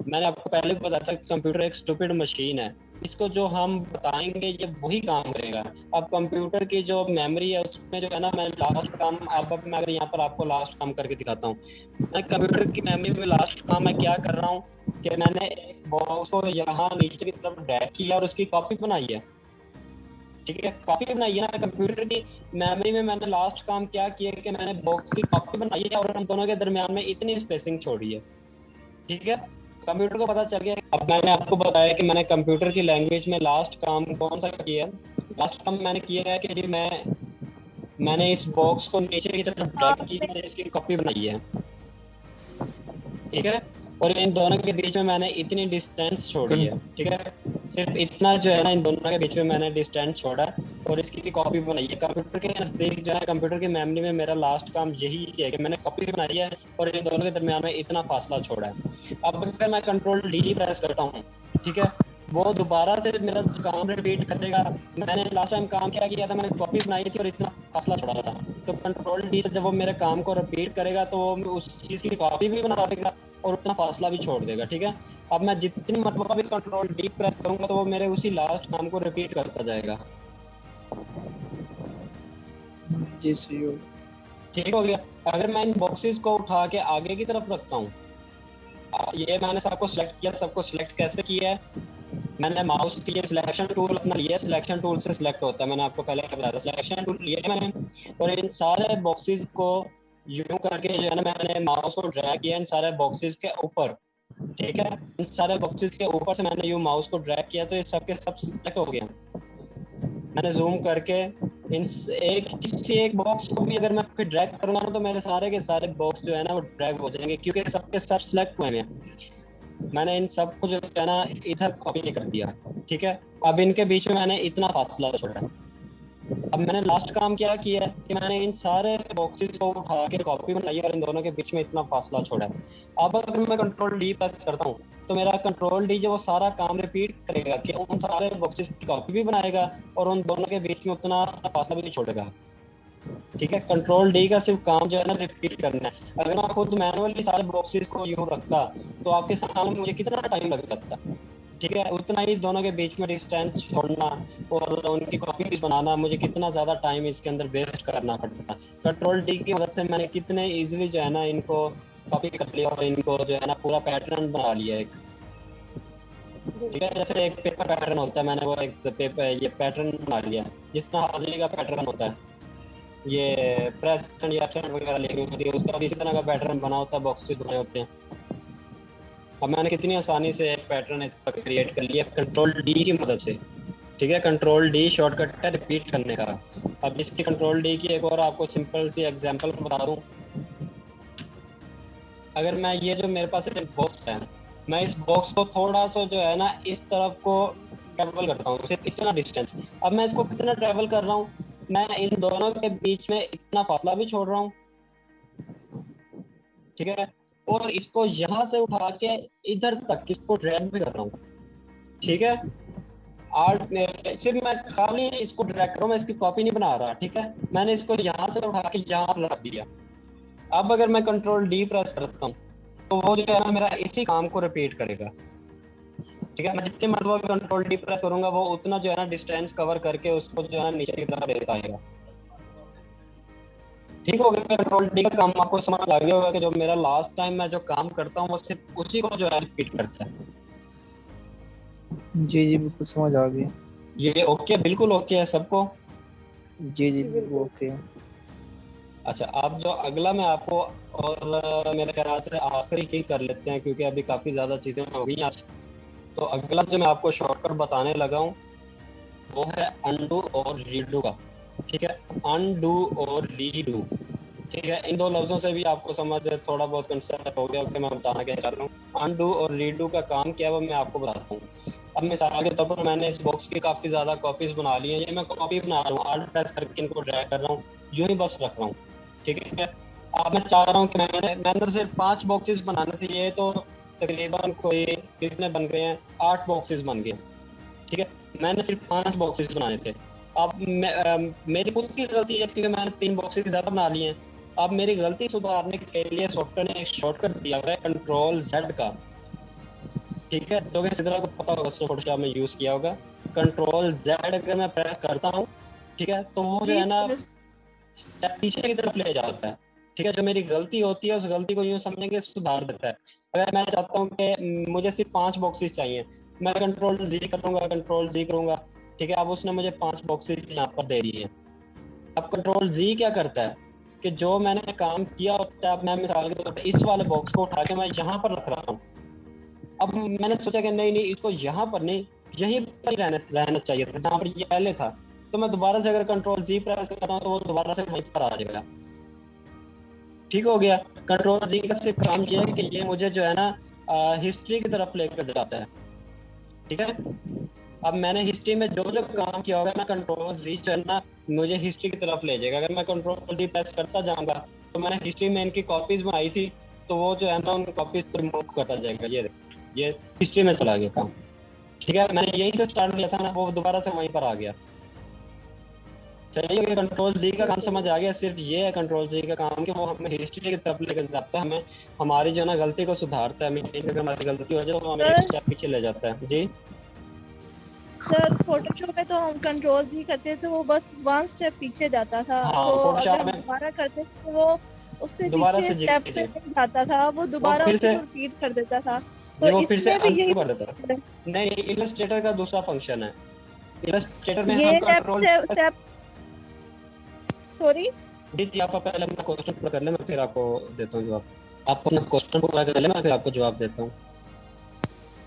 मैंने आपको पहले भी बताया था कि कंप्यूटर एक स्टूपिड मशीन है, इसको जो हम बताएंगे ये वही काम करेगा। अब कंप्यूटर की जो मेमोरी है उसमें जो है ना, मैं लास्ट काम, अब मैं अगर यहाँ पर आपको लास्ट काम करके दिखाता हूँ, मैं कंप्यूटर की मेमोरी में लास्ट काम मैं क्या कर रहा हूँ कि मैंने एक बॉक्स को यहाँ नीचे की तरफ ड्रैग किया और उसकी कॉपी बनाई है, ठीक है। कॉपी बनाई है ना, कंप्यूटर की मेमोरी में मैंने लास्ट काम क्या किया कि मैंने बॉक्स की कॉपी बनाई है और हम दोनों के दरमियान में इतनी स्पेसिंग छोड़ी है, ठीक है। कंप्यूटर को पता चल गया। अब मैंने आपको बताया कि मैंने कंप्यूटर की लैंग्वेज में लास्ट काम कौन सा किया है। लास्ट काम मैंने किया है कि जी मैंने इस बॉक्स को नीचे की तरफ ड्रैग किया, इसकी कॉपी बनाई है, ठीक है। और इन दोनों के बीच में मैंने इतनी डिस्टेंस छोड़ी है, ठीक है। सिर्फ इतना जो है ना इन दोनों के बीच में मैंने डिस्टेंस छोड़ा और इसकी कॉपी बनाई है। कंप्यूटर के नज़दीक जो है कंप्यूटर की मेमोरी में मेरा लास्ट काम यही है कि मैंने कॉपी बनाई है और इन दोनों के दरमियान में इतना फासला छोड़ा है। अब अगर मैं कंट्रोल डी प्रेस करता हूँ, ठीक है, वो दोबारा से मेरा काम रिपीट करेगा। मैंने लास्ट टाइम काम क्या किया था, मैंने कॉपी बनाई थी और इतना फासला छोड़ा था, तो कंट्रोल डी से जब वो मेरे काम को रिपीट करेगा तो वो उस चीज़ की कॉपी भी बना देगा और उतना फासला भी छोड़ देगा, ठीक है। अब मैं जितनी मरतबा भी कंट्रोल डी प्रेस करूंगा तो वो मेरे उसी लास्ट काम को रिपीट करता जाएगा। जी सही हो। ठीक हो गया। अगर मैं इन बॉक्सेस को उठा के आगे की तरफ रखता हूँ, ये मैंने सबको सिलेक्ट किया, सबको सिलेक्ट कैसे किया है, मैंने माउस की सिलेक्शन टूल अपना लिया, सिलेक्शन टूल से सिलेक्ट होता है, मैंने आपको पहले बताया था, सिलेक्शन टूल लिया मैंने और इन सारे बॉक्सेस को यूं करके जो है ना मैंने माउस को ड्रैग किया इन सारे बॉक्सेस के ऊपर। ठीक है, इन सारे बॉक्सेस के ऊपर से मैंने यूं माउस को ड्रैग किया तो ये सबके सब सिलेक्ट हो गए। मैंने जूम करके इन एक किसी एक बॉक्स को भी अगर मैं फिर ड्रैग करूंगा ना तो मेरे सारे के सारे बॉक्स जो है ना वो ड्रैग हो जाएंगे, क्योंकि सबके सब सिलेक्ट हुए हैं। मैंने इन सब को जो है ना इधर कॉपी कर दिया। ठीक है, अब इनके बीच में मैंने इतना फासला छोड़ा। अब मैंने लास्ट काम क्या किया है कि मैंने इन सारे बॉक्सेस को उठा के कॉपी बनाई और इन दोनों के बीच में इतना फासला छोड़ा है। अब अगर मैं कंट्रोल डी प्रेस करता हूँ तो मेरा कंट्रोल डी जो वो सारा काम रिपीट करेगा कि उन सारे बॉक्सेस की कॉपी भी बनाएगा और उन दोनों के बीच में उतना फासला भी छोड़ेगा। ठीक है, कंट्रोल डी का सिर्फ काम जो है ना रिपीट करना है। अगर मैं खुद मैनुअली सारे बॉक्सेस को यूं रखता तो आपके सामने मुझे कितना टाइम लग जाता। ठीक है, उतना ही दोनों के बीच में डिस्टेंस छोड़ना और उनकी कॉपीज बनाना मुझे कितना ज़्यादा टाइम इसके अंदर वेस्ट करना पड़ता। कंट्रोल डी की मदद से मैंने कितने इजीली जो है ना इनको कॉपी कर लिया और इनको जो है ना पूरा पैटर्न बना लिया एक। ठीक है, जैसे एक पेपर पैटर्न होता है, मैंने वो एक पेपर ये पैटर्न बना लिया जिस तरह हाजिरी का पैटर्न होता है, ये प्रेजेंट या एब्सेंट वगैरह लिखनी होती है उसका भी इसी तरह का पैटर्न बना होता है, बॉक्सेस बने होते हैं। अब मैंने कितनी आसानी से एक पैटर्न इसका क्रिएट कर लिया कंट्रोल डी की मदद से। ठीक है, कंट्रोल डी शॉर्टकट है रिपीट करने का। अब इसकी कंट्रोल डी की एक और आपको सिंपल सी एग्जांपल बता दूं। अगर मैं ये जो मेरे पास एक बॉक्स है, मैं इस बॉक्स को थोड़ा सा जो है ना इस तरफ को ट्रेवल करता हूँ, सिर्फ इतना डिस्टेंस। अब मैं इसको कितना ट्रेवल कर रहा हूँ, मैं इन दोनों के बीच में इतना फासला भी छोड़ रहा हूँ। ठीक है, और इसको यहाँ से उठा के इधर तक इसको ड्रैग भी कर रहा हूँ। ठीक है, आर्ट सिर्फ मैं खाली इसको ड्रैग कर रहा हूँ, मैं इसकी कॉपी नहीं बना रहा। ठीक है, मैंने इसको यहाँ से उठा के यहाँ रख दिया। अब अगर मैं कंट्रोल डी प्रेस करता हूँ तो वो जो है ना मेरा इसी काम को रिपीट करेगा। ठीक है, मैं जितनी मरतबा कंट्रोल डी प्रेस करूंगा वो उतना जो है ना डिस्टेंस कवर करके उसको जो है ना नीचे की तरफ लेता आएगा। ठीक हो गया, कंट्रोल डी का काम आपको समझ आ गया होगा कि जो मेरा लास्ट टाइम मैं जो काम करता हूँ वो सिर्फ उसी को जो है रिपीट करता है। जी जी बिल्कुल समझ आ गई। ये ओके, बिल्कुल ओके है सबको? जी जी बिल्कुल। ओके। अच्छा, अब जो अगला मैं आपको और मेरे ख्याल से आखिरी ही कर लेते हैं क्योंकि अभी काफ़ी ज़्यादा चीज़ें हो गई आज। तो अगला जो मैं आपको शॉर्टकट बताने लगा हूँ वो है अनडू और रीडू का। ठीक है, अनडू और रीडू। ठीक है, इन दो लफ्ज़ों से भी आपको समझ थोड़ा बहुत कंसेप्ट हो गया कि मैं बताना क्या चाह रहा हूँ। अनडू और रीडू का काम क्या है वो मैं आपको बताता हूँ। अब मिसाल के तौर पर मैंने इस बॉक्स की काफ़ी ज़्यादा कॉपीज़ बना ली हैं, ये मैं कॉपी बना रहा हूँ, आल्ट प्रेस करके इनको ड्रैग कर रहा हूँ, यूँ ही बस रख रहा हूँ। ठीक है, अब मैं चाह रहा हूँ कि मैंने सिर्फ 5 बॉक्सेस बनाने थे, ये तो तकरीबन कोई कितने बन गए हैं, 8 बॉक्सेस बन गए। ठीक है, मैंने सिर्फ 5 बॉक्सेस बनाने थे। अब मेरी खुद की गलती है क्योंकि मैंने 3 बॉक्सेस ज़्यादा बना लिए हैं। अब मेरी गलती सुधारने के लिए सॉफ्टवेयर ने एक शॉर्टकट दिया हुआ है कंट्रोल जेड का। ठीक है, तो इस तरह को पता होगा, फोटोशॉप में यूज़ किया होगा। कंट्रोल जेड अगर मैं प्रेस करता हूँ, ठीक है, तो वो जो है ना पीछे की तरफ ले जाता है। ठीक है, जो मेरी गलती होती है उस गलती को यूँ समझेंगे सुधार देता है। अगर मैं चाहता हूँ कि मुझे सिर्फ 5 बॉक्सेस चाहिए, मैं कंट्रोल जी करूँगा, कंट्रोल जी करूँगा। ठीक है, अब उसने मुझे 5 बॉक्सेस यहाँ पर दे दिए हैं। अब कंट्रोल जी क्या करता है कि जो मैंने काम किया होता है, अब मैं मिसाल के तौर पर इस वाले बॉक्स को उठा के मैं यहाँ पर रख रहा हूँ। अब मैंने सोचा कि नहीं इसको यहाँ पर नहीं, यहीं पर रहना चाहिए था जहाँ पर ये पहले था। तो मैं दोबारा से अगर कंट्रोल जी प्रेस करता हूँ तो वो दोबारा से वहीं पर आ जाएगा। ठीक हो गया, कंट्रोल जी का सिर्फ काम ये है कि ये मुझे जो है ना हिस्ट्री की तरफ लेकर जाता है। ठीक है, अब मैंने हिस्ट्री में जो जो काम किया होगा ना, कंट्रोल जी जो है ना मुझे हिस्ट्री की तरफ ले जाएगा। अगर मैं कंट्रोल जी प्रेस करता जाऊंगा तो मैंने हिस्ट्री में इनकी कॉपीज बनाई थी तो वो जो है ना उन कॉपीज को रिमूव करता जाएगा। ये देखो, ये हिस्ट्री में चला गया काम। ठीक है, मैंने यहीं से स्टार्ट लिया था ना, वो दोबारा से वहीं पर आ गया। चलिए, कंट्रोल जी का काम समझ आ गया। सिर्फ ये है कंट्रोल जी का काम कि वो हमें हिस्ट्री की तरफ लेकर जाता है, हमें हमारी जो है ना गलती को सुधारता है। अगर हमारी गलती हो जाए तो हमें एक स्टेप पीछे ले जाता है। जी सर फोटोशॉप में तो हम कंट्रोल भी करते थे तो वो बस वन स्टेप पीछे जाता था, हाँ, तो फोटोशॉप अगर हम में दोबारा करते तो वो उससे दोबारा पीछे से स्टेप पे जी नहीं जाता था, वो वो दोबारा फिर उसी से को रिपीट कर देता था। जी तो वो फिर से इसमें भी अनडू यही कर देता है। नहीं, इलस्ट्रेटर का दूसरा फंक्शन है। इलस्ट्रेटर में ये हम स्टेप कंट्रोल स्टेप सॉरी जी जी आप पहले अपना क्वेश्चन पूरा कर ले, मैं फिर आपको देता हूँ जवाब। आप अपना क्वेश्चन पूरा कर ले, मैं फिर आपको जवाब देता हूँ।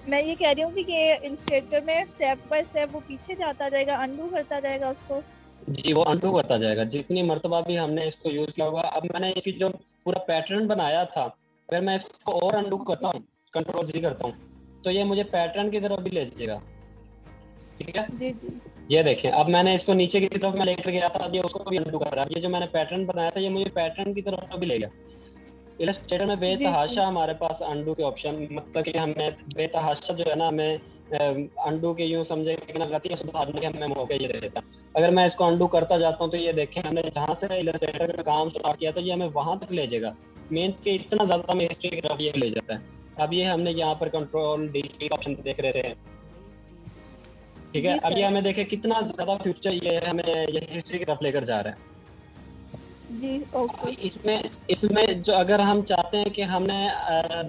मैं ये कह रही हूँ कि ये इलस्ट्रेटर में स्टेप बाय स्टेप वो पीछे जाता जाएगा, अनडू करता जाएगा उसको। जी वो अनडू करता जाएगा जितनी मर्तबा भी हमने इसको यूज किया होगा। अब मैंने इसकी जो पूरा पैटर्न बनाया था, अगर मैं इसको और अनडू करता हूँ, कंट्रोल जी करता हूँ, तो ये मुझे पैटर्न की तरफ भी ले जाएगा। ठीक है, जी जी ये देखें अब मैंने इसको नीचे की तरफ मैं लेकर गया था, अब ये उसको भी अनडू कर रहा है। ये जो मैंने पैटर्न बनाया था ये मुझे पैटर्न की तरफ भी ले गया। इलस्ट्रेटर में जी जी बेतहाशा हमारे पास अनडू के ऑप्शन, मतलब कि हमें बेतहाशा जो है ना, हमें अनडू के यूं समझे कि ना गलतियां सुधारने के हमें मौके ये दे देता है। अगर मैं इसको अनडू करता जाता हूँ तो ये देखें हमने जहाँ से इलस्ट्रेटर का काम स्टार्ट किया था ये हमें वहां तक ले जाएगा। मेन के इतना ज्यादा हमें हिस्ट्री की तरफ ये ले जाता है। अब ये हमने यहाँ पर कंट्रोल डी का ऑप्शन देख रहे थे, ठीक है। जी अब ये सर हमें देखे कितना ज्यादा फ्यूचर ये हमें ये हिस्ट्री की तरफ लेकर जा रहा है। जी ओके इसमें इसमें जो अगर हम चाहते हैं कि हमने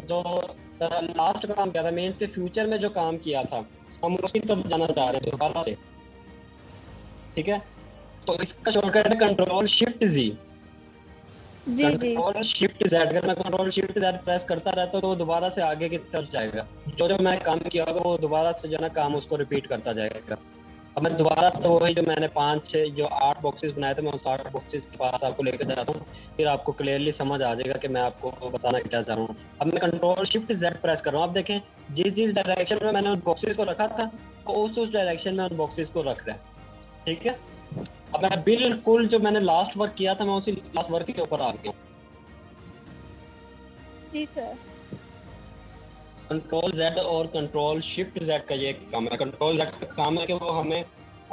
जो लास्ट काम किया था मेंस के फ्यूचर में जो काम किया था हम उसकी तरफ जाना चाह रहे हैं दोबारा से, ठीक है। तो इसका शॉर्टकट है कंट्रोल शिफ्ट जी। जी जी कंट्रोल शिफ्ट जेड, अगर मैं कंट्रोल शिफ्ट जेड प्रेस करता रहता हूँ तो वो दोबारा से आगे की तरफ जाएगा। जो जो मैं काम किया होगा वो दोबारा से जो है ना काम उसको रिपीट करता जाएगा। अब मैं दोबारा से वही जो मैंने 5-6 जो 8 बॉक्सेस बनाए थे मैं उस 8 बॉक्सेस के पास आपको लेकर जाता हूँ, फिर आपको क्लियरली समझ आ जाएगा कि मैं आपको बताना क्या चाह रहा हूँ। अब मैं कंट्रोल शिफ्ट जेड प्रेस कर रहा हूँ, आप देखें जिस जिस डायरेक्शन में मैंने उन बॉक्सेस को रखा था तो उस डायरेक्शन में उन बॉक्सेस को रख रहा है, ठीक है। अब मैं बिल्कुल जो मैंने लास्ट वर्क किया था मैं उसी लास्ट वर्क के ऊपर आ गया हूँ। जी सर कंट्रोल जेड और कंट्रोल शिफ्ट जेड का ये काम है। कंट्रोल जेड का काम है कि वो हमें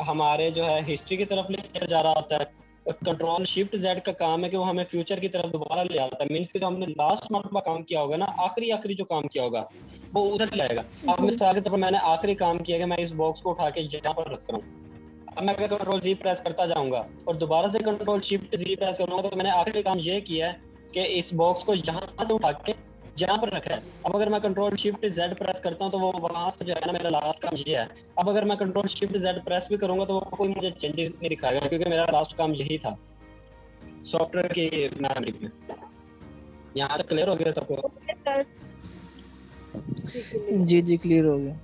हमारे जो है हिस्ट्री की तरफ लेकर जा रहा होता है, और कंट्रोल शिफ्ट जेड का काम है कि वो हमें फ्यूचर की तरफ दोबारा ले आता है। मीन्स कि जो हमने लास्ट मरतबा काम किया होगा ना, आखिरी आखिरी जो काम किया होगा वो उधर ले आएगा। अब मिसाल के तौर पर मैंने आखिरी काम किया कि मैं इस बॉक्स को उठा के यहाँ पर रख रहा हूँ। अब मैं अगर कंट्रोल जी प्रेस करता जाऊंगा और दोबारा से कंट्रोल शिफ्ट जी प्रेस करूंगा तो मैंने आखिरी काम ये किया है कि इस बॉक्स को यहाँ से उठा के यहाँ पर रखा है। अब अगर मैं कंट्रोल शिफ्ट जेड प्रेस करता हूँ तो वो वहां से जो है ना मेरा लास्ट काम ये है। अब अगर मैं कंट्रोल शिफ्ट जेड प्रेस भी करूंगा तो वो कोई मुझे चेंजेस नहीं दिखाएगा क्योंकि मेरा लास्ट काम यही था सॉफ्टवेयर की मेमोरी में। यहाँ तक क्लियर हो गया सबको? ओके सर जी, क्लियर। जी क्लियर हो गया।